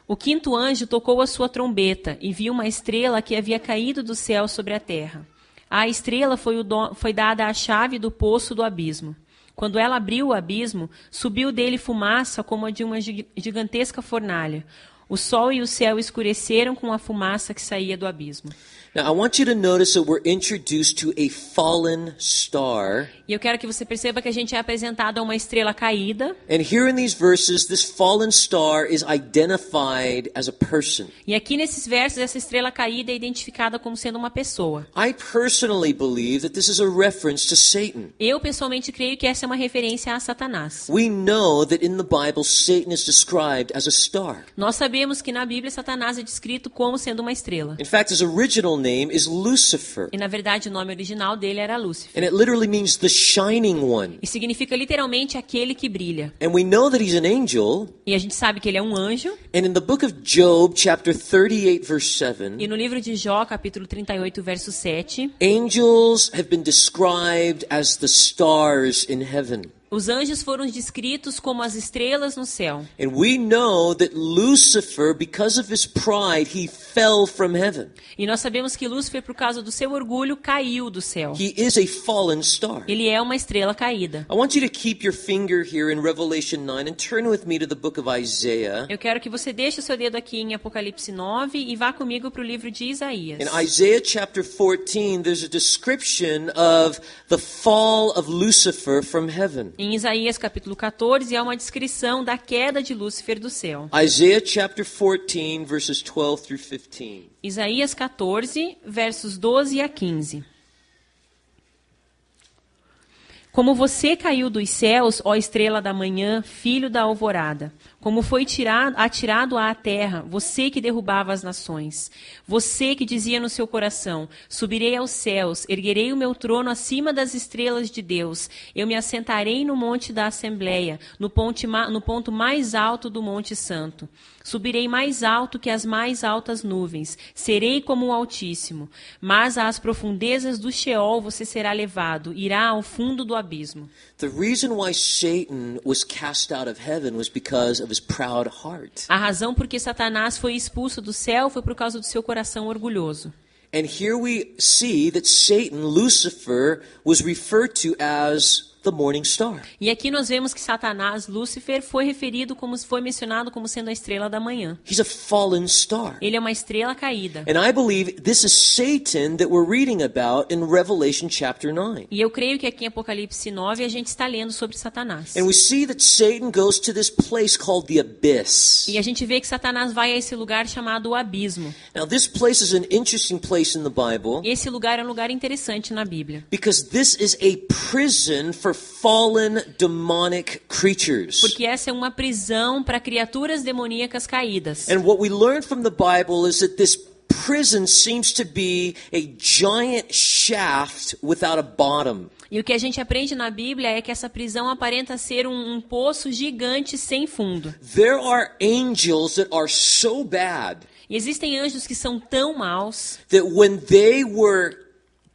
O 5º anjo tocou a sua trombeta e viu uma estrela que havia caído do céu sobre a terra. À estrela foi dada a chave do poço do abismo. Quando ela abriu o abismo, subiu dele fumaça como a de uma gigantesca fornalha. O sol e o céu escureceram com a fumaça que saía do abismo. Now, I want you to notice that we're introduced to a fallen star. E eu quero que você perceba que a gente é apresentado a uma estrela caída. And here in these verses, this fallen star is identified as a person. E aqui nesses versos, essa estrela caída é identificada como sendo uma pessoa. I personally believe that this is a reference to Satan. Eu, pessoalmente, creio que essa é uma referência a Satanás. We know that in the Bible, Satan is described as a star. Nós sabemos que na Bíblia, Satanás é descrito como sendo uma estrela. In fact, his original name is Lucifer. E, na verdade, o nome original dele era Lúcifer. And it literally means the shining one. E significa literalmente aquele que brilha. And we know that he's an angel. E a gente sabe que ele é um anjo. And in the book of Job, chapter 38, verse 7, E no livro de Jó, capítulo 38, verso 7, angels have been described as the stars in heaven. os anjos foram descritos como as estrelas no céu. And we know that Lucifer, because of his pride, he fell from heaven. E nós sabemos que Lúcifer, por causa do seu orgulho, caiu do céu. He is a fallen star. Ele é uma estrela caída. I want you to keep your finger here in Revelation 9 and turn with me to the book of Isaiah. Eu quero que você deixe o seu dedo aqui em Apocalipse 9 e vá comigo para o livro de Isaías. In Isaiah chapter 14, there's a description of the fall of Lucifer from heaven. Em Isaías capítulo 14 há uma descrição da queda de Lúcifer do céu. Isaiah chapter 14, verses 12 through 15. Isaías 14, versos 12 a 15. Como você caiu dos céus, ó estrela da manhã, filho da alvorada. Como foi atirado à terra, você que derrubava as nações. Você que dizia no seu coração, subirei aos céus, erguerei o meu trono acima das estrelas de Deus. Eu me assentarei no monte da Assembleia, no ponto mais alto do Monte Santo. Subirei mais alto que as mais altas nuvens. Serei como o Altíssimo. Mas às profundezas do Sheol você será levado. Irá ao fundo do abismo. The reason why Satan was cast out of heaven was because of his proud heart. A razão por que Satanás foi expulso do céu foi por causa do seu coração orgulhoso. And here we see that Satan, Lucifer, was referred to as the morning star. E aqui nós vemos que Satanás, Lúcifer, foi mencionado como sendo a estrela da manhã. He's a fallen star. Ele é uma estrela caída. And I believe this is Satan that we're reading about in Revelation chapter 9. E eu creio que aqui em Apocalipse 9 a gente está lendo sobre Satanás. And we see that Satan goes to this place called the abyss. E a gente vê que Satanás vai a esse lugar chamado o abismo. Now this place is an interesting place in the Bible E esse lugar é um lugar interessante na Bíblia. because this is a prison for fallen demonic creatures. Porque essa é uma prisão para criaturas demoníacas caídas. And what we learn from the Bible is that this prison seems to be a giant shaft without a bottom. E o que a gente aprende na Bíblia é que essa prisão aparenta ser um poço gigante sem fundo. There are angels that are so bad E existem anjos que são tão maus that when they were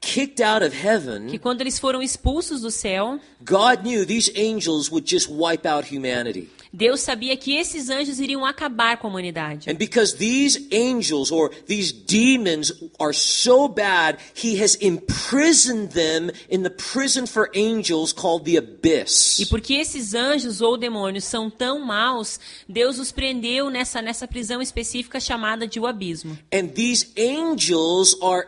kicked out of que heaven, quando eles foram expulsos do céu, God knew these angels would just wipe out humanity. Deus sabia que esses anjos iriam acabar com a humanidade. And because these angels or these demons are so bad, he has imprisoned them in the prison for angels called the E abyss. porque esses anjos ou demônios são tão maus, Deus os prendeu nessa prisão específica chamada de o abismo. And these angels are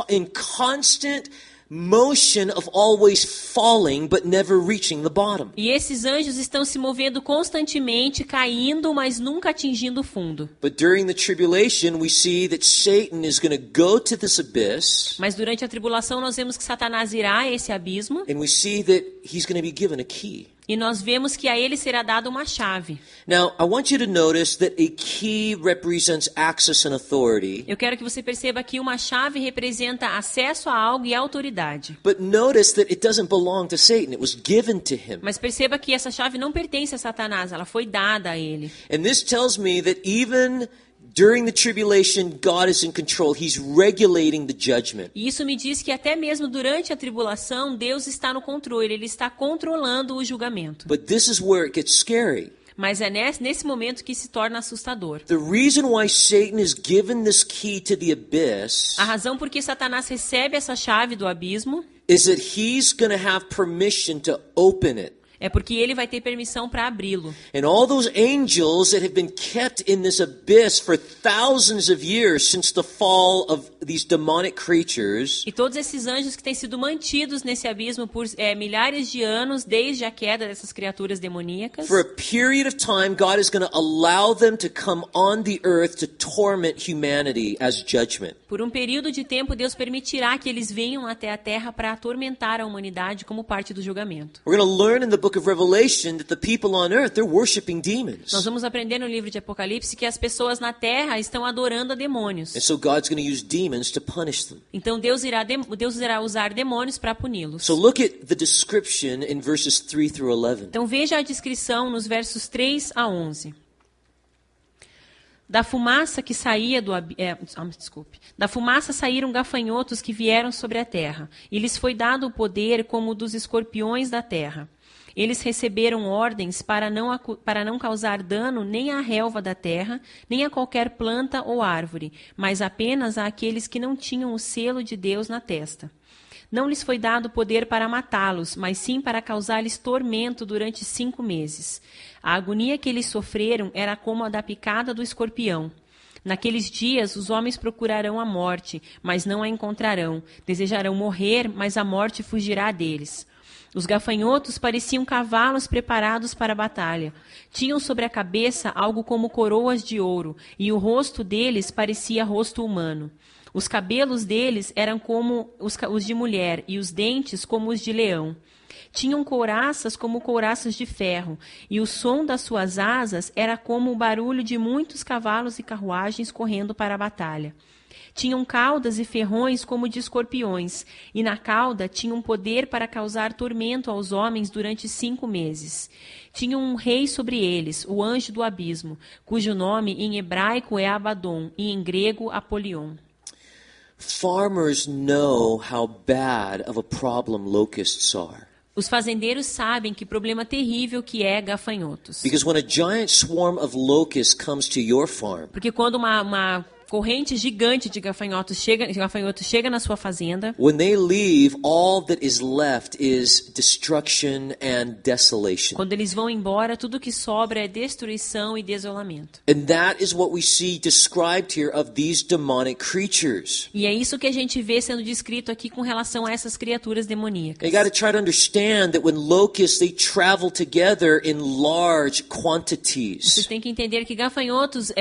in constant motion of always falling but never reaching the bottom. E esses anjos estão se movendo constantemente, caindo, mas nunca atingindo o fundo. But during the tribulation, we see that Satan is going to go to this abyss, Mas durante a tribulação nós vemos que Satanás irá a esse abismo and we see that he's going to be given a key. e nós vemos que a ele será dada uma chave. Now, I want you to notice that a key represents access and authority. Eu quero que você perceba que uma chave representa acesso a algo e autoridade. But notice that it doesn't belong to Satan. It was given to him. Mas perceba que essa chave não pertence a Satanás, ela foi dada a ele. And this tells me that even during the tribulation, God is in control. He's regulating the judgment. E isso me diz que até mesmo durante a tribulação, Deus está no controle, ele está controlando o julgamento. But this is where it gets scary. Mas é nesse momento que se torna assustador. The reason why Satan is given this key to the abyss A razão por que Satanás recebe essa chave do abismo is that he's going to have permission to open it. é porque ele vai ter permissão para abri-lo. And all those angels that have been kept in this abyss for thousands of years since the fall of these demonic creatures, E todos esses anjos que têm sido mantidos nesse abismo por milhares de anos, desde a queda dessas criaturas demoníacas, for a period of time, God is going to allow them to come on the earth to torment humanity as judgment. por um período de tempo, Deus permitirá que eles venham até a terra para atormentar a humanidade como parte do julgamento. We're going to learn in the book of Revelation that the people on earth, they're worshiping demons. Nós vamos aprender no livro de Apocalipse que as pessoas na terra estão adorando a demônios. And so God's going to use demons to punish them. Então Deus irá usar demônios para puni-los. So look at the description in verses 3 through 11. Então veja a descrição nos versos 3 a 11. Da fumaça que saía Da fumaça saíram gafanhotos que vieram sobre a terra, e lhes foi dado o poder como o dos escorpiões da terra. Eles receberam ordens para não causar dano nem à relva da terra, nem a qualquer planta ou árvore, mas apenas àqueles que não tinham o selo de Deus na testa. Não lhes foi dado poder para matá-los, mas sim para causar-lhes tormento durante 5 meses. A agonia que eles sofreram era como a da picada do escorpião. Naqueles dias, os homens procurarão a morte, mas não a encontrarão. Desejarão morrer, mas a morte fugirá deles. Os gafanhotos pareciam cavalos preparados para a batalha. Tinham sobre a cabeça algo como coroas de ouro, e o rosto deles parecia rosto humano. Os cabelos deles eram como os de mulher, e os dentes como os de leão. Tinham couraças como couraças de ferro, e o som das suas asas era como o barulho de muitos cavalos e carruagens correndo para a batalha. Tinham caudas e ferrões como de escorpiões, e na cauda tinham poder para causar tormento aos homens durante 5 meses. Tinham um rei sobre eles, o anjo do abismo, cujo nome em hebraico é Abaddon e em grego Apolion. Farmers know how bad of a problem locusts are. Os fazendeiros sabem que problema terrível que é gafanhotos. Because when a giant swarm of locusts comes to your farm, Porque quando uma corrente gigante de gafanhotos chega na sua fazenda, when they leave, all that is left is destruction and desolation. quando eles vão embora, tudo que sobra é destruição e desolamento. And that is what we see described here of these demonic creatures. E é isso que a gente vê sendo descrito aqui com relação a essas criaturas demoníacas. You got to try to understand that when locusts, they travel together in large quantities. Vocês têm que entender que gafanhotos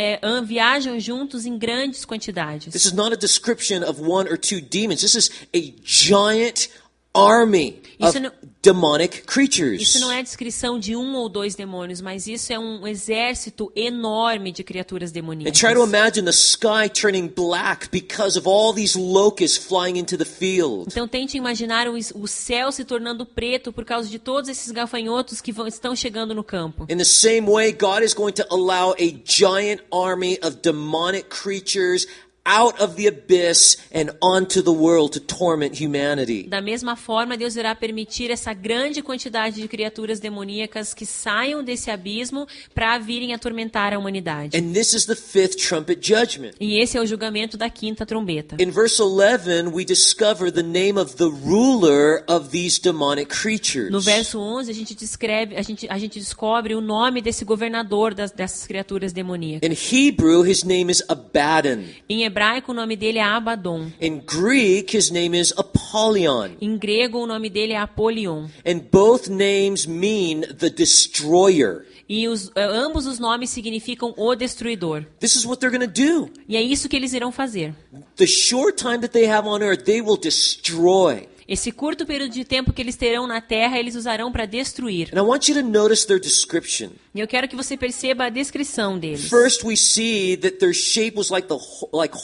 viajam juntos em grandes quantidades. This is not a description of 1 or 2 demons. This is a giant army of demonic creatures. Isso não é descrição de 1 ou 2 demônios, mas isso é um exército enorme de criaturas And demoníacas. try to imagine the sky turning black because of all these locusts flying into the field. Então tente imaginar o céu se tornando preto por causa de todos esses gafanhotos que estão chegando no campo. In the same way, God is going to allow a giant army of demonic creatures out of the abyss and onto the world to torment humanity. Da mesma forma, Deus irá permitir essa grande quantidade de criaturas demoníacas que saiam desse abismo para virem atormentar a humanidade. And this is the fifth trumpet judgment. E esse é o julgamento da quinta trombeta. In verse 11, we discover the name of the ruler of these demonic creatures. No verso 11, a gente descobre o nome desse governador dessas criaturas demoníacas. In Hebrew, his name is Abaddon. Em hebraico, o nome dele é Abaddon. In Greek, his name is Apollyon. Em grego, o nome dele é Apolion. And both names mean the destroyer. E ambos os nomes significam o destruidor. This is what they're going to do. E é isso que eles irão fazer. The short time that they have on earth, they will destroy. Esse curto período de tempo que eles terão na Terra, eles usarão para destruir. And I want you to notice their description. E eu quero que você perceba a descrição deles. First, we see that their shape was like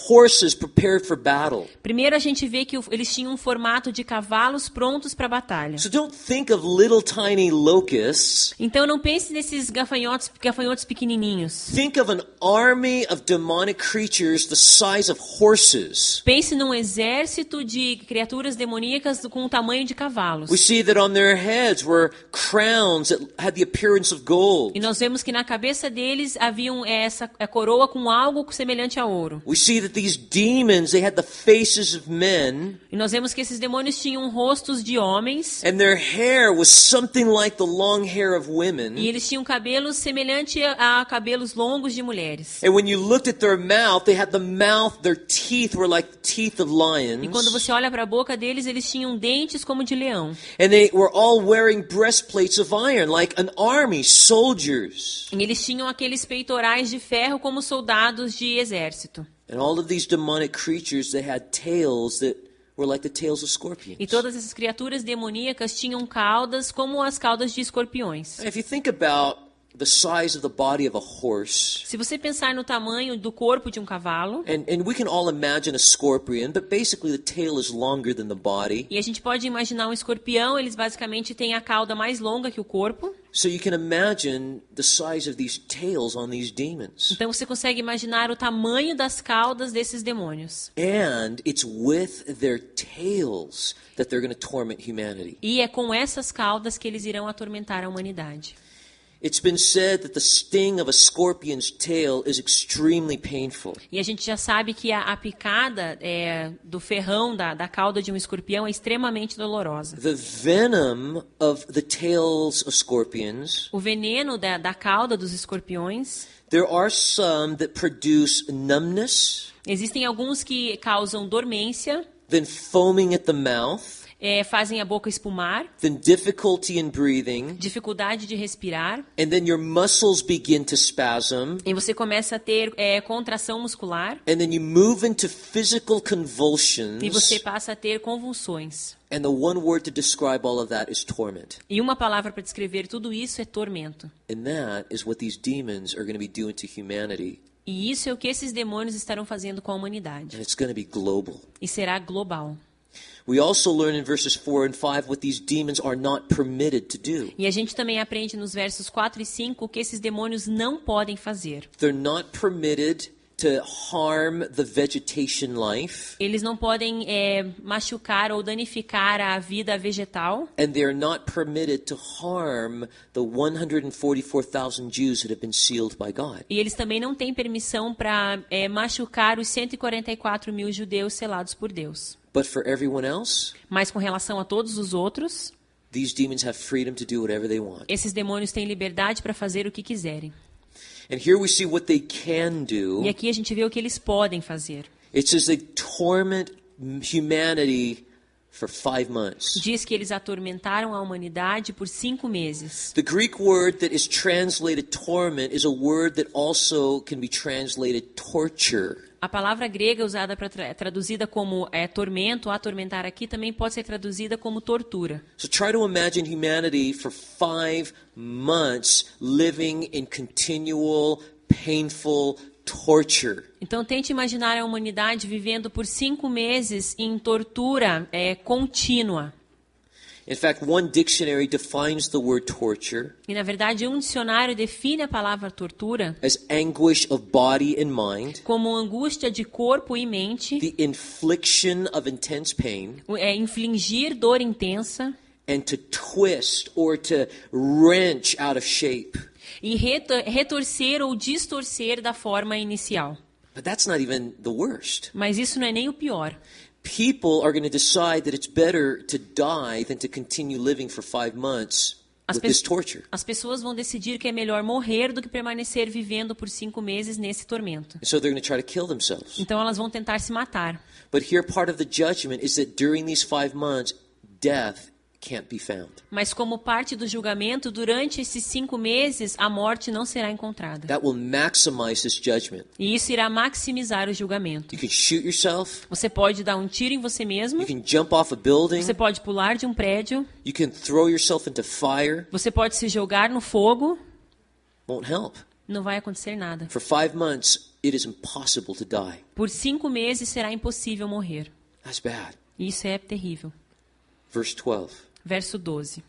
horses prepared for battle. Primeiro, a gente vê que eles tinham um formato de cavalos prontos para a batalha. So don't think of little tiny locusts. Então, não pense nesses gafanhotos pequenininhos. Think of an army of demonic creatures the size of horses. Pense num exército de criaturas demoníacas com o tamanho de cavalos. We see that on their heads were crowns that had the appearance of gold. E nós vemos que na cabeça deles haviam essa coroa com algo semelhante a ouro. We see that these demons, they had the faces of men. E nós vemos que esses demônios tinham rostos de homens. And their hair was something like the long hair of women. E eles tinham cabelos semelhante a cabelos longos de mulheres. And when you looked at their mouth, their teeth were like the teeth of lions. E quando você olha para a boca deles, eles tinham dentes como de leão. And they were all wearing breastplates of iron, like an army, soldiers. E eles tinham aqueles peitorais de ferro como soldados de exército. And all of these demonic creatures, they had tails that were like the tails of scorpions. E todas essas criaturas demoníacas tinham caudas como as caudas de escorpiões. And if you think about the size of the body of a horse, Se você pensar no tamanho do corpo de um cavalo, and we can all imagine a scorpion, but basically the tail is longer than the body. e a gente pode imaginar um escorpião, eles basicamente têm a cauda mais longa que o corpo. So you can imagine the size of these tails on these demons. Então você consegue imaginar o tamanho das caudas desses demônios. And it's with their tails that they're going to torment humanity. E é com essas caudas que eles irão atormentar a humanidade. It's been said that the sting of a scorpion's tail is extremely painful. E a gente já sabe que a picada do ferrão da cauda de um escorpião é extremamente dolorosa. The venom of the tails of scorpions, O veneno da cauda dos escorpiões, there are some that produce numbness, existem alguns que causam dormência, then foaming at the mouth, fazem a boca espumar, then difficulty in breathing, dificuldade de respirar, and then your muscles begin to spasm, e você começa a ter contração muscular, and then you move into physical e convulsions, você passa a ter convulsões. and the one word to describe all of that is torment. E uma palavra para descrever tudo isso é tormento. And that is what these demons are going to be doing to humanity, E isso é o que esses demônios estarão fazendo com a humanidade. and it's going to be global. E será global. We also learn in verses 4 and 5 what these demons are not permitted to do. E a gente também aprende nos versos 4 e 5 o que esses demônios não podem fazer. They're not permitted to harm the vegetation life, Eles não podem machucar ou danificar a vida vegetal. and they are not permitted to harm the 144,000 Jews that have been sealed by God. E eles também não têm permissão para machucar os 144 mil judeus selados por Deus. But for everyone else, Mas com relação a todos os outros, these demons have freedom to do whatever they want. esses demônios têm liberdade para fazer o que quiserem. And here we see what they can do. E aqui a gente vê o que eles podem fazer. It says they torment humanity for 5 months. Diz que eles atormentaram a humanidade por 5 meses. The Greek word that is translated torment is a word that also can be translated torture. A palavra grega usada traduzida como tormento, atormentar aqui, também pode ser traduzida como tortura. So try to imagine humanity for 5 months living in continual, painful torture. Então tente imaginar a humanidade vivendo por 5 meses em tortura contínua. In fact, one dictionary defines the word torture E, na verdade, um dicionário define a palavra tortura as anguish of body and mind, como angústia de corpo e mente, the infliction of intense pain, infligir dor intensa and to twist or to wrench out of shape. e retorcer ou distorcer da forma inicial. But that's not even the worst. Mas isso não é nem o pior. People are going to decide that it's better to die than to continue living for 5 months with this torture. As pessoas vão decidir que é melhor morrer do que permanecer vivendo por 5 meses nesse tormento. And so they're going to try to kill themselves. Então elas vão tentar se matar. But here part of the judgment is that during these 5 months, death can't be found. Mas como parte do julgamento, durante esses 5 meses, a morte não será encontrada. That will maximize this judgment. E isso irá maximizar o julgamento. You can shoot yourself. Você pode dar um tiro em você mesmo. You can jump off a building. Você pode pular de um prédio. You can throw yourself into fire. Você pode se jogar no fogo. Won't help. Não vai acontecer nada. For 5 months, it is impossible to die. Por 5 meses será impossível morrer. That's bad. Isso é terrível. Verse 12. Verso 12.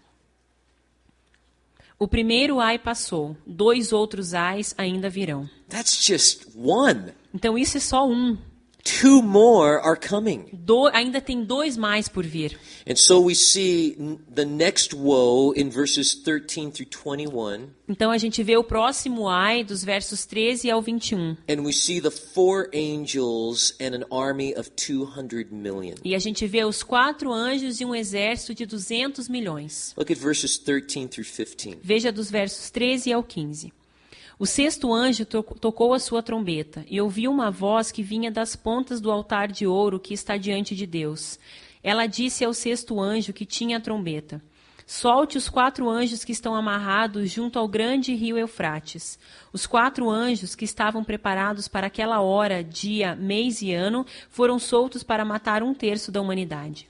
O primeiro ai passou, 2 outros ais ainda virão. That's just one. Então isso é só um. 2 more are coming. Ainda tem 2 mais por vir. And so we see the next woe in verses 13 through 21. Então a gente vê o próximo ai dos versos 13 ao 21. And we see the 4 angels and an army of 200 million. E a gente vê os 4 anjos e um exército de 200 milhões. Look at verses 13 through 15. Veja dos versos 13 ao 15. O 6º anjo tocou a sua trombeta, e ouviu uma voz que vinha das pontas do altar de ouro que está diante de Deus. Ela disse ao 6º anjo que tinha a trombeta: solte os 4 anjos que estão amarrados junto ao grande rio Eufrates. Os 4 anjos que estavam preparados para aquela hora, dia, mês e ano, foram soltos para matar 1/3 da humanidade.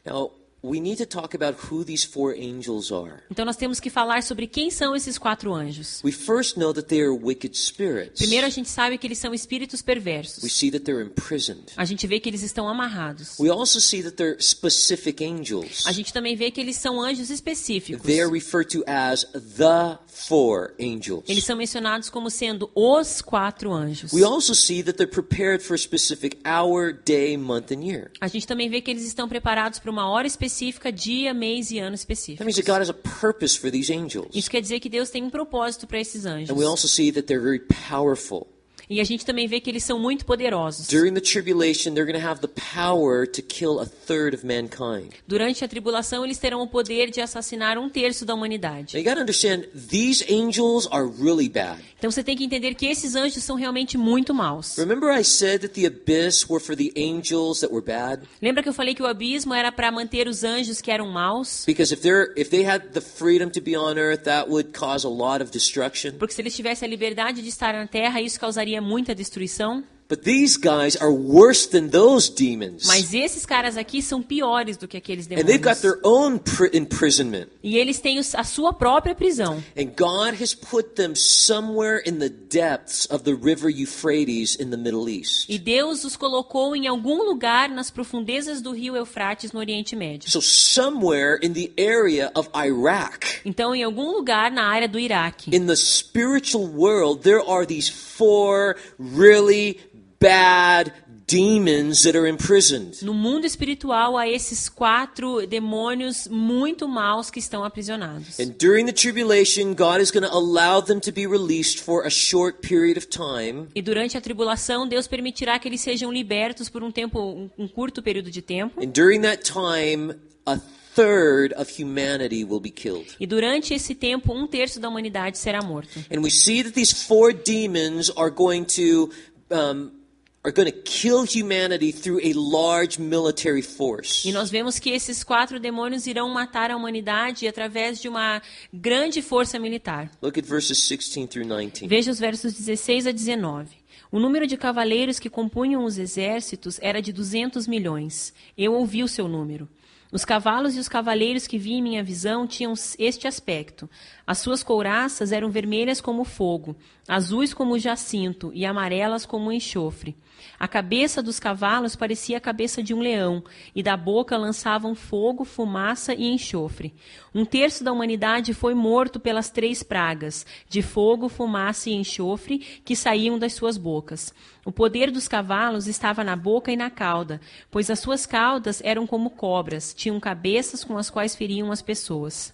Now, we need to talk about who these 4 angels are. Então nós temos que falar sobre quem são esses 4 anjos. We first know that they are wicked spirits. Primeiro a gente sabe que eles são espíritos perversos. We see that they're imprisoned. A gente vê que eles estão amarrados. We also see that they're specific angels. A gente também vê que eles são anjos específicos. They are referred to as the 4 angels. Eles são mencionados como sendo os 4 anjos. We also see that they're prepared for a specific hour, day, month, and year. A gente também vê que eles estão preparados para uma hora específica, dia, mês e ano That específicos. means that God has a purpose for these angels. Isso quer dizer que Deus tem um propósito para esses anjos. And we also see that they're very powerful. E a gente também vê que eles são muito poderosos. During the tribulation, they're going to have the power to kill 1/3 of mankind. Durante a tribulação, eles terão o poder de assassinar 1/3 da humanidade. Now you got to understand, these angels are really bad. Então você tem que entender que esses anjos são realmente muito maus. Remember I said that the abyss were for the angels that were bad? Lembra que eu falei que o abismo era para manter os anjos que eram maus? Because if they had the freedom to be on earth, that would cause a lot of destruction. Porque se eles tivessem a liberdade de estar na terra, isso causaria muita destruição. But these guys are worse than those demons. Mas esses caras aqui são piores do que aqueles And they've got demônios. their own imprisonment. E eles têm a sua própria prisão. And God has put them somewhere in the depths of the river Euphrates in the Middle East. E Deus os colocou em algum lugar nas profundezas do rio Eufrates no Oriente Médio. So somewhere in the area of Iraq, Então, em algum lugar na área do Iraque. in the spiritual world, there are these 4 really bad demons that are imprisoned. No mundo espiritual, há esses 4 demônios muito maus que estão aprisionados. And during the tribulation, God is going to allow them to be released for a short period of time. E durante a tribulação, Deus permitirá que eles sejam libertos por um curto período de tempo. And during that time, 1/3 of humanity will be killed. E durante esse tempo, 1/3 da humanidade será morto. And we see that these 4 demons are going to kill humanity through a large military force. E nós vemos que esses 4 demônios irão matar a humanidade através de uma grande força militar. Look at verses 16 through 19. Veja os versos 16 a 19. O número de cavaleiros que compunham os exércitos era de 200 milhões. Eu ouvi o seu número. Os cavalos e os cavaleiros que vi em minha visão tinham este aspecto. As suas couraças eram vermelhas como fogo, azuis como o jacinto e amarelas como o enxofre. A cabeça dos cavalos parecia a cabeça de um leão, e da boca lançavam fogo, fumaça e enxofre. 1/3 da humanidade foi morto pelas 3 pragas, de fogo, fumaça e enxofre, que saíam das suas bocas. O poder dos cavalos estava na boca e na cauda, pois as suas caudas eram como cobras, tinham cabeças com as quais feriam as pessoas.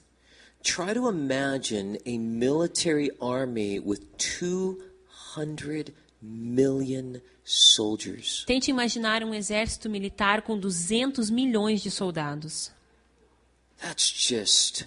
Try to imagine a military army with 200 million soldiers. Tente imaginar um exército militar com 200 milhões de soldados. That's just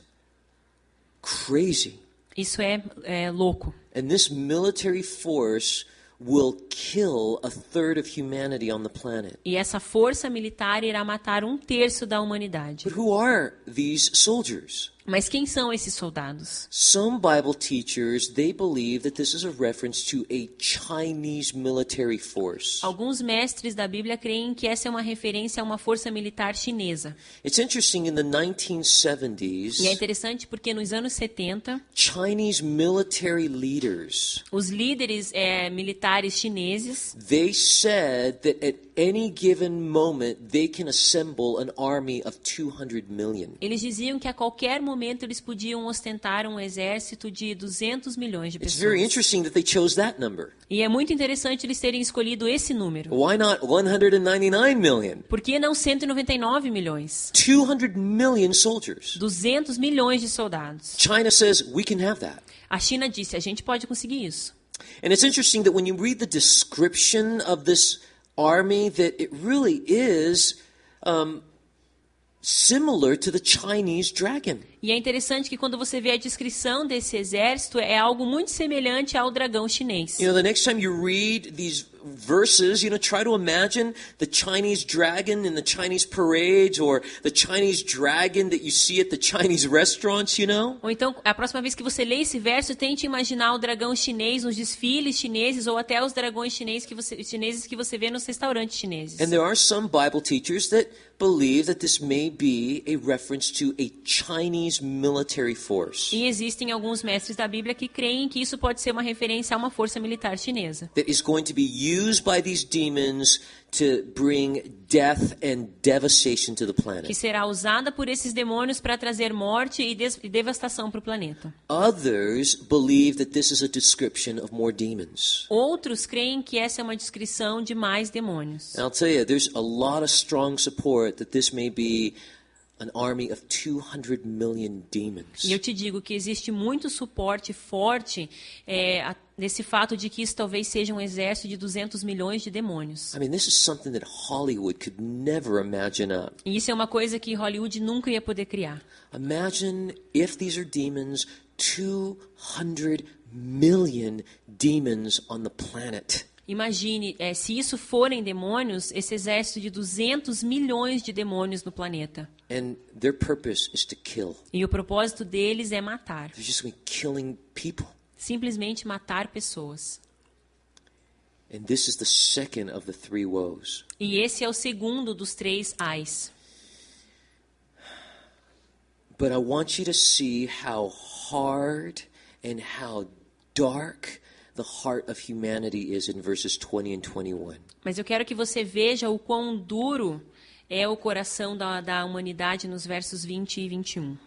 crazy. Isso é louco. And this military force will kill 1/3 of humanity on the planet. E essa força militar irá matar 1/3 da humanidade. But who are these soldiers? Mas quem são esses soldados? Some Bible teachers, they believe that this is a reference to a Chinese military force. Alguns mestres da Bíblia creem que essa é uma referência a uma força militar chinesa. It's interesting, in the 1970s, E é interessante porque nos anos 70, Chinese military leaders, os líderes militares chineses, they said that at any given moment they can assemble an army of 200 million. eles diziam que a qualquer momento eles podiam ostentar um exército de 200 milhões de It's very pessoas. interesting that they chose that number. E é muito interessante eles terem escolhido esse número. Why not 199 million? Por que não 199 milhões? 200 million soldiers. 200 milhões de soldados. China says we can have that. A China disse, a gente pode conseguir isso. And it's interesting that when you read the description of this army, that it really is similar to the Chinese dragon. E é interessante que quando você vê a descrição desse exército, é algo muito semelhante ao dragão chinês. You know, the next time you read these verses, try to imagine the Chinese dragon in the Chinese parades, or the Chinese dragon that you see at the Chinese restaurants, Ou então, a próxima vez que você lê esse verso, tente imaginar o dragão chinês nos desfiles chineses, ou até os dragões chineses que você vê nos restaurantes chineses. And there are some Bible teachers that believe that this may be a reference to a Chinese military force E existem alguns mestres da Bíblia que creem que isso pode ser uma referência a uma força militar chinesa, that is going to be used by these demons to bring death and devastation to the que planet. será usada por esses demônios para trazer morte e devastação para o planeta. Others believe that this is a description of more demons. Outros creem que essa é uma descrição de mais demônios. And I'll tell you, there's a lot of strong support that this may be an army of 200 million demons. E eu te digo que existe muito suporte forte nesse fato de que isso talvez seja um exército de 200 milhões de demônios. I mean, this is something that Hollywood could never imagine up. E isso é uma coisa que Hollywood nunca ia poder criar. Imagine if these are demons, 200 million demons on the planet. Imagine, se isso forem demônios, esse exército de 200 milhões de demônios no planeta. And their purpose is to kill. E o propósito deles é matar. They're just killing people. Simplesmente matar pessoas. And this is the second of the 3 woes. E esse é o segundo dos 3 ais. But I want you to see how hard and how dark the heart of humanity is in verses 20 and 21. Mas eu quero que você veja o quão duro é o coração da humanidade nos versos 20 e 21.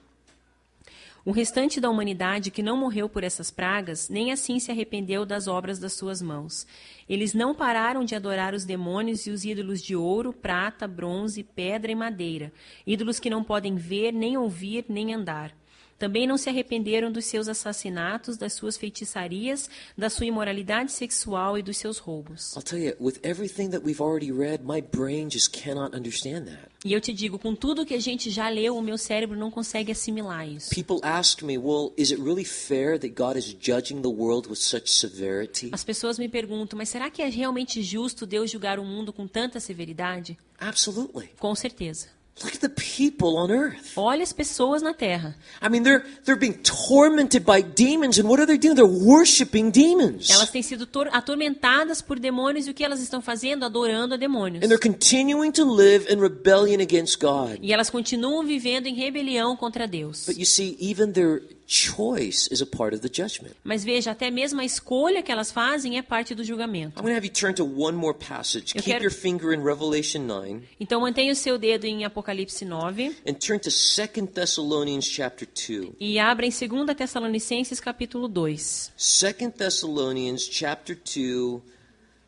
O restante da humanidade que não morreu por essas pragas, nem assim se arrependeu das obras das suas mãos. Eles não pararam de adorar os demônios e os ídolos de ouro, prata, bronze, pedra e madeira, ídolos que não podem ver, nem ouvir, nem andar. Também não se arrependeram dos seus assassinatos, das suas feitiçarias, da sua imoralidade sexual e dos seus roubos. I'll tell you, with everything that we've already read, my brain just cannot understand that. E eu te digo, com tudo que a gente já leu, o meu cérebro não consegue assimilar isso. People ask me, well, is it really fair that God is judging the world with such severity? As pessoas me perguntam, mas será que é realmente justo Deus julgar o mundo com tanta severidade? Absolutely. Com certeza. Look at the people on earth. Olha as pessoas na terra. I mean, they're being tormented by demons, and what are they doing? They're worshiping demons. Elas têm sido atormentadas por demônios, e o que elas estão fazendo? Adorando a demônios. And they're continuing to live in rebellion against God. E elas continuam vivendo em rebelião contra Deus. But you see, even their choice is a part of the judgment. Mas veja, até mesmo a escolha que elas fazem é parte do julgamento. I'm going to have you turn to one more passage. Keep quero- your finger in Revelation 9 Então mantenha o seu dedo em Apocalipse 9 and turn to 2 Thessalonians chapter 2. e abra em 2 Tessalonicenses capítulo 2. 2 Thessalonians chapter 2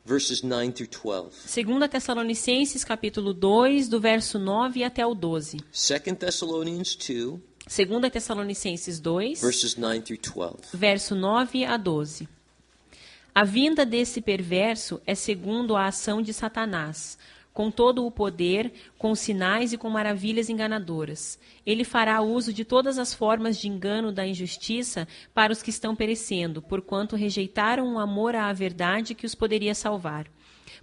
verses 9 through 12. 2 Tessalonicenses capítulo 2, do verso 9 até o 12. 2 Thessalonians 2 2 Tessalonicenses 2, verses 9 through 12. verso 9 a 12. A vinda desse perverso é segundo a ação de Satanás, com todo o poder, com sinais e com maravilhas enganadoras. Ele fará uso de todas as formas de engano da injustiça para os que estão perecendo, porquanto rejeitaram o amor à verdade que os poderia salvar.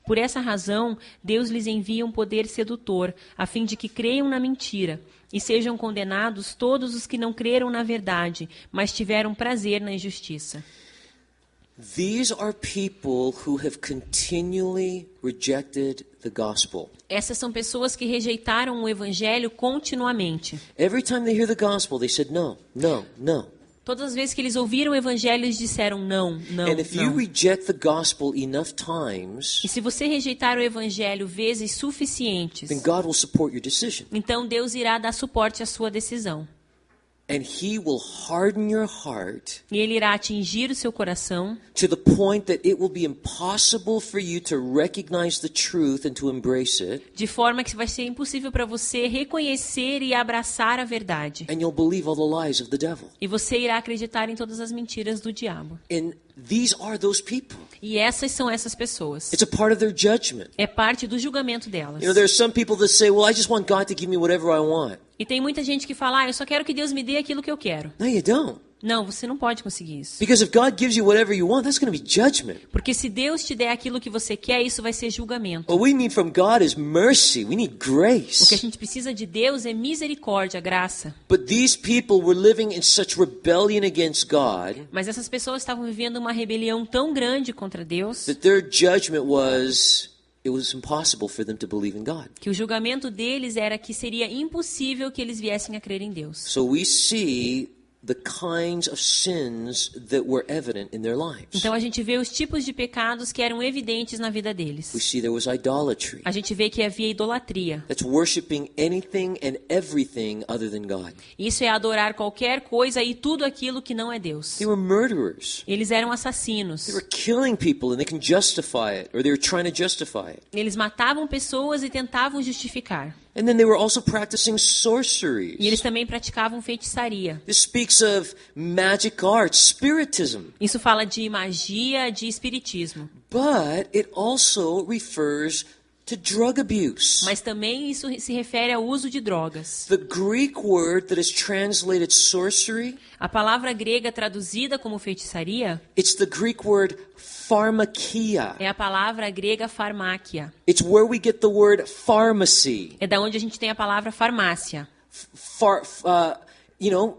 Por essa razão, Deus lhes envia um poder sedutor, a fim de que creiam na mentira, e sejam condenados todos os que não creram na verdade, mas tiveram prazer na injustiça. These are people who have continually rejected the gospel. Essas são pessoas que rejeitaram o evangelho continuamente. Every time they hear the gospel, they said no, no, no. Todas as vezes que eles ouviram o evangelho, eles disseram não, não, And if you não. reject the gospel enough times, E se você rejeitar o evangelho vezes suficientes, then God will support your decision. então Deus irá dar suporte à sua decisão. And he will harden your heart E Ele irá atingir o seu coração to the point that it will be impossible for you to recognize the truth and to embrace it. de forma que vai ser impossível para você reconhecer e abraçar a verdade. And you'll believe all the lies of the devil. E você irá acreditar em todas as mentiras do diabo. And these are those people. E essas são essas pessoas. It's a part of their judgment. É parte do julgamento delas. You know, there are some people that say, well, I just want God to give me whatever I want. E tem muita gente que fala, eu só quero que Deus me dê aquilo que eu quero. No, you don't. Não, você não pode conseguir isso. Because if God gives you whatever you want, that's going to be judgment. Porque se Deus te der aquilo que você quer, isso vai ser julgamento. What we need from God is mercy. We need O que a grace. gente precisa de Deus é misericórdia, graça. But these people were living in such rebellion against God Mas essas pessoas estavam vivendo uma rebelião tão grande contra Deus that their judgment was it was impossible for them to believe in God. que o julgamento deles era que seria impossível que eles viessem a crer em Deus. So we see the kinds of sins that were evident in their lives. Então a gente vê os tipos de pecados que eram evidentes na vida We deles. see there was idolatry. A gente vê que havia idolatria. That's worshiping anything and everything other than God. Isso é adorar qualquer coisa e tudo aquilo que não é Deus. They were murderers. Eles eram assassinos. They were killing people and they can justify it, or they were trying to justify it. Eles matavam pessoas e tentavam justificar. And then they were also practicing E eles sorceries. também praticavam feitiçaria. This speaks of magic arts, spiritism. Isso fala de magia, de espiritismo. But it also refers to drug abuse. Mas também isso se refere ao uso de drogas. The Greek word that is translated sorcery, A palavra grega traduzida como feitiçaria it's the Greek word pharmakia. é a palavra grega farmáquia. It's where we get the word pharmacy. É da onde a gente tem a palavra farmácia. You know,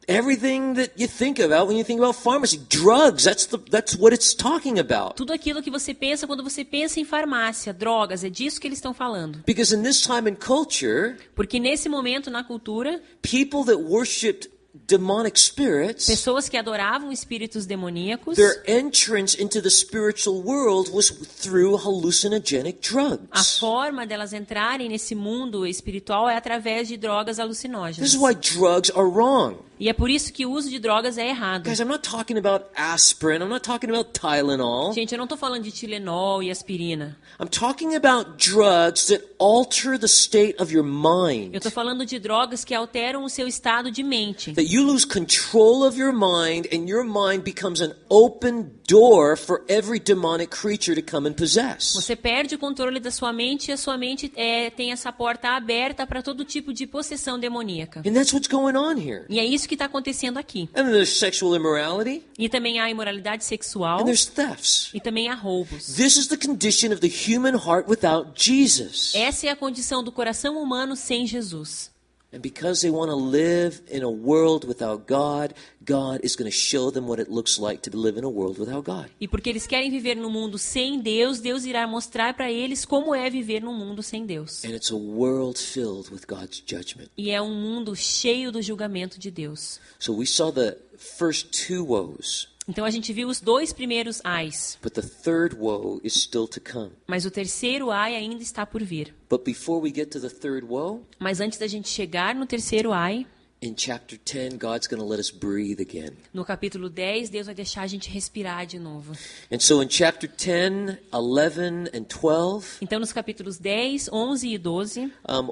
everything that you think about when you think about pharmacy, drugs, that's what it's talking about. Tudo aquilo que você pensa quando você pensa em farmácia, drogas, é disso que eles estão falando. Because in this time and culture, Porque nesse momento na cultura, people that worshipped demonic spirits, pessoas que adoravam espíritos demoníacos, their entrance into the spiritual world was through hallucinogenic a drugs. forma delas entrarem nesse mundo espiritual é através de drogas This alucinógenas. is why drugs are wrong. E é por isso que o uso de drogas é errado. Guys, I'm not talking about aspirin. I'm not talking about Tylenol. Gente, eu não estou falando de Tilenol e aspirina. I'm talking about drugs that alter the state of your mind. Eu estou falando de drogas que alteram o seu estado de mente. That you lose control of your mind and your mind becomes an open door for every demonic creature to come and possess. Você perde o controle da sua mente e a sua mente tem essa porta aberta para todo tipo de possessão demoníaca. And that's what's going on here. E é isso que está acontecendo aqui. And then there's sexual immorality, E também há imoralidade sexual and there's thefts. e também há roubos. This is the condition of the human heart without Jesus. Essa é a condição do coração humano sem Jesus. And because they want to live in a world without God, God is going to show them what it looks like to live in a world without God. E porque eles querem viver num mundo sem Deus, Deus irá mostrar para eles como é viver num mundo sem Deus. And it's a world filled with God's judgment. E é um mundo cheio do julgamento de Deus. So we saw the first two woes, Então a gente viu os dois primeiros ais, but the third woe is still to come. mas o terceiro ai ainda está por vir. But before we get to the third woe, Mas antes da gente chegar no terceiro ai, in chapter 10, God's going to let us breathe again. no capítulo 10, Deus vai deixar a gente respirar de novo. And so in chapter 10, 11, and 12, Então nos capítulos 10, 11 e 12,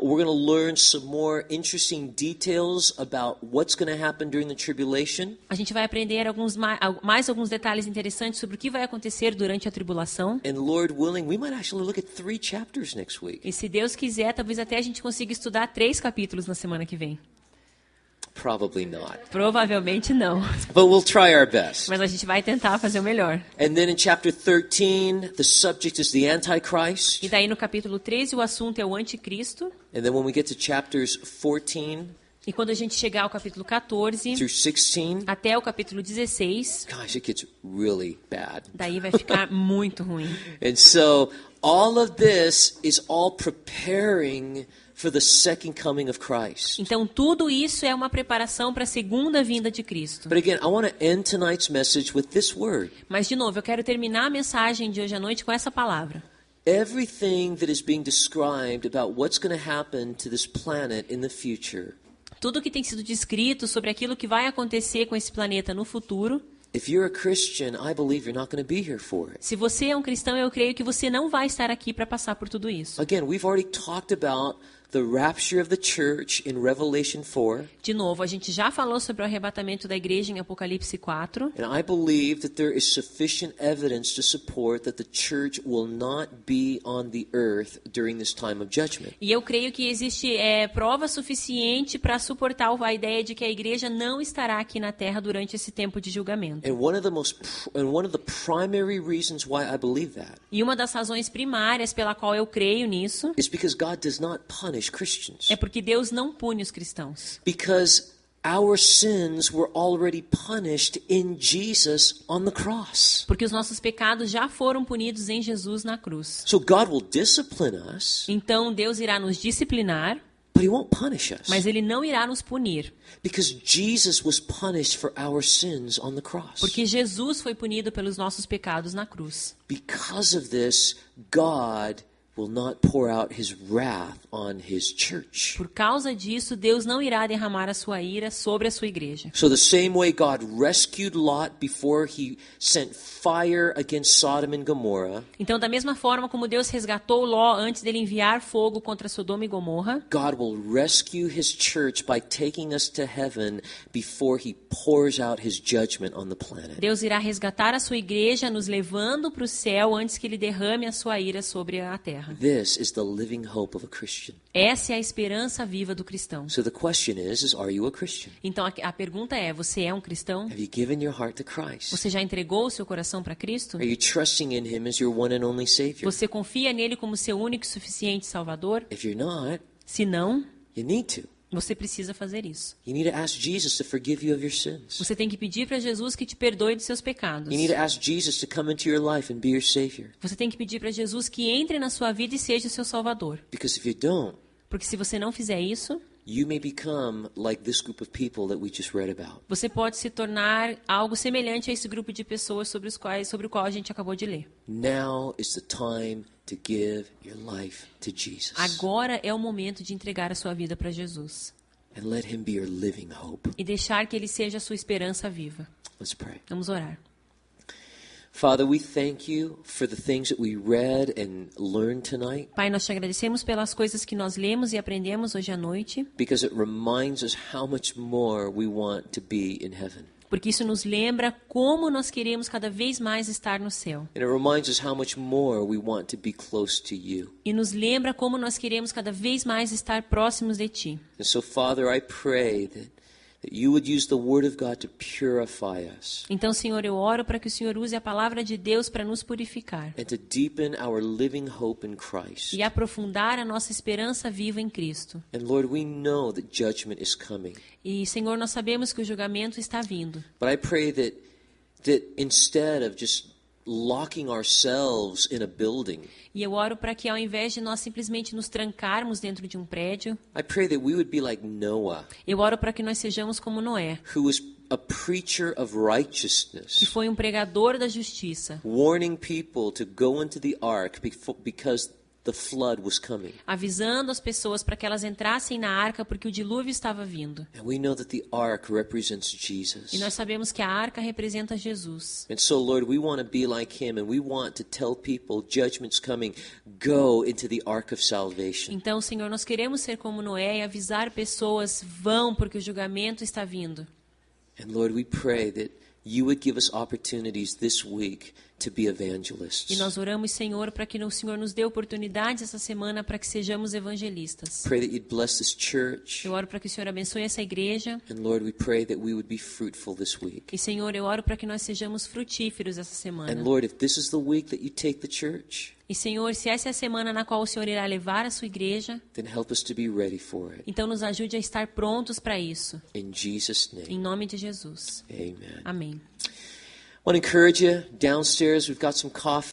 we're going to learn some more interesting details about what's going to happen during the tribulation. a gente vai aprender mais alguns detalhes interessantes sobre o que vai acontecer durante a tribulação. And Lord willing, we might actually look at 3 chapters next week. E se Deus quiser, talvez até a gente consiga estudar 3 capítulos na semana que vem. Probably not. Provavelmente não, But we'll try our best. mas a gente vai tentar fazer o melhor. And then in chapter 13, the subject is the Antichrist. E daí no capítulo 13 o assunto é o anticristo. And then when we get to chapters 14 E quando a gente chegar ao capítulo 14 through 16, até o capítulo 16, gosh, it gets really bad. daí vai ficar muito ruim. And so all of this is all preparing for the second coming of Christ. Então tudo isso é uma preparação para a segunda vinda de Cristo. But again, I want to end tonight's message with this word. Mas de novo, eu quero terminar a mensagem de hoje à noite com essa palavra. Everything that is being described about what's going to happen to this planet in the future, Tudo que tem sido descrito sobre aquilo que vai acontecer com esse planeta no futuro, if you're a Christian, I believe you're not going to be here for it. se você é um cristão, eu creio que você não vai estar aqui para passar por tudo isso. Again, we've already talked about the rapture of the church in Revelation 4, De novo, a gente já falou sobre o arrebatamento da igreja em Apocalipse 4. and I believe that there is sufficient evidence to support that the church will not be on the earth during this time of judgment. E eu creio que existe prova suficiente para suportar a ideia de que a igreja não estará aqui na Terra durante esse tempo de julgamento. And one of the primary reasons why I believe that E uma das razões primárias pela qual eu creio nisso is because God does not punish Christians. é porque Deus não pune os cristãos. Because our sins were already punished in Jesus on the cross. Porque os nossos pecados já foram punidos em Jesus na cruz. So God will discipline us, Então Deus irá nos disciplinar, but He won't punish us. mas Ele não irá nos punir. Because Jesus was punished for our sins on the cross. Porque Jesus foi punido pelos nossos pecados na cruz. Because of this, God will not pour out His wrath on His church. Por causa disso, Deus não irá derramar a sua ira sobre a sua igreja. So the same way God rescued Lot before He sent fire against Sodom and Gomorrah, Então, da mesma forma como Deus resgatou Ló antes dele enviar fogo contra Sodoma e Gomorra, God will rescue His church by taking us to heaven before He pours out His judgment on the planet. Deus irá resgatar a sua igreja nos levando para o céu antes que ele derrame a sua ira sobre a terra. This is the living hope of a Christian. Essa é a esperança viva do cristão. So the question is are you a Christian? Então, a pergunta é, você é um cristão? Have you given your heart to Christ? Você já entregou o seu coração para Cristo? Are you trusting in Him as your one and only Savior? Você confia nele como seu único e suficiente Salvador? If you're not, Se não, you need to. você precisa fazer isso. You need to ask Jesus to forgive you of your sins. Você tem que pedir para Jesus que te perdoe dos seus pecados. You need to ask Jesus to come into your life and be your Savior. Você tem que pedir para Jesus que entre na sua vida e seja o seu Salvador. Because if you don't, Porque se você não fizer isso, you may become like this group of people that we just read about. você pode se tornar algo semelhante a esse grupo de pessoas sobre o qual a gente acabou de ler. Now is the time to give your life to Jesus. Agora é o momento de entregar a sua vida para Jesus And let Him be your living hope. e deixar que ele seja a sua esperança viva. Let's pray. Vamos orar. Father, we thank you for the things that we read and learned tonight, Pai, nós te agradecemos pelas coisas que nós lemos e aprendemos hoje à noite, because it reminds us how much more we want to be in heaven. porque isso nos lembra como nós queremos cada vez mais estar no céu. And it reminds us how much more we want to be close to you. E nos lembra como nós queremos cada vez mais estar próximos de Ti. And so, Father, I pray that you would use the Word of God to purify us Então, Senhor, eu oro para que o Senhor use a palavra de Deus para nos purificar and to deepen our living hope in Christ. e aprofundar a nossa esperança viva em Cristo. And Lord, we know that judgment is coming. E, Senhor, nós sabemos que o julgamento está vindo. But I pray that instead of just locking ourselves in a building, E eu oro para que, ao invés de nós simplesmente nos trancarmos dentro de um prédio, I pray that we would be like Noah, eu oro para que nós sejamos como Noé, who was a preacher of que righteousness, foi um pregador da justiça, warning people to go into the ark because the flood was coming. avisando as pessoas para que elas entrassem na arca porque o dilúvio estava vindo. And we know that the ark represents E Jesus. nós sabemos que a arca representa Jesus. And so, Lord, we want to be like him, and we want to tell people judgment's coming. Go into the ark of salvation. Então, Senhor, nós queremos ser como Noé e avisar pessoas, vão porque o julgamento está vindo. And Lord, we pray that you would give us opportunities this week to be evangelists. E nós oramos, Senhor, para que o Senhor nos dê oportunidades essa semana para que sejamos evangelistas. Pray that you'd bless this church. Eu oro para que o Senhor abençoe essa igreja. And Lord, we pray that we would be fruitful this week. E, Senhor, eu oro para que nós sejamos frutíferos essa And semana. Lord, if this is the week that you take the church, E, Senhor, se essa é a semana na qual o Senhor irá levar a sua igreja, then help us to be ready for it. então nos ajude a estar prontos para isso. In Jesus' Em name, nome de Jesus. amen. Amém. I want to encourage you. Downstairs, we've got some coffee.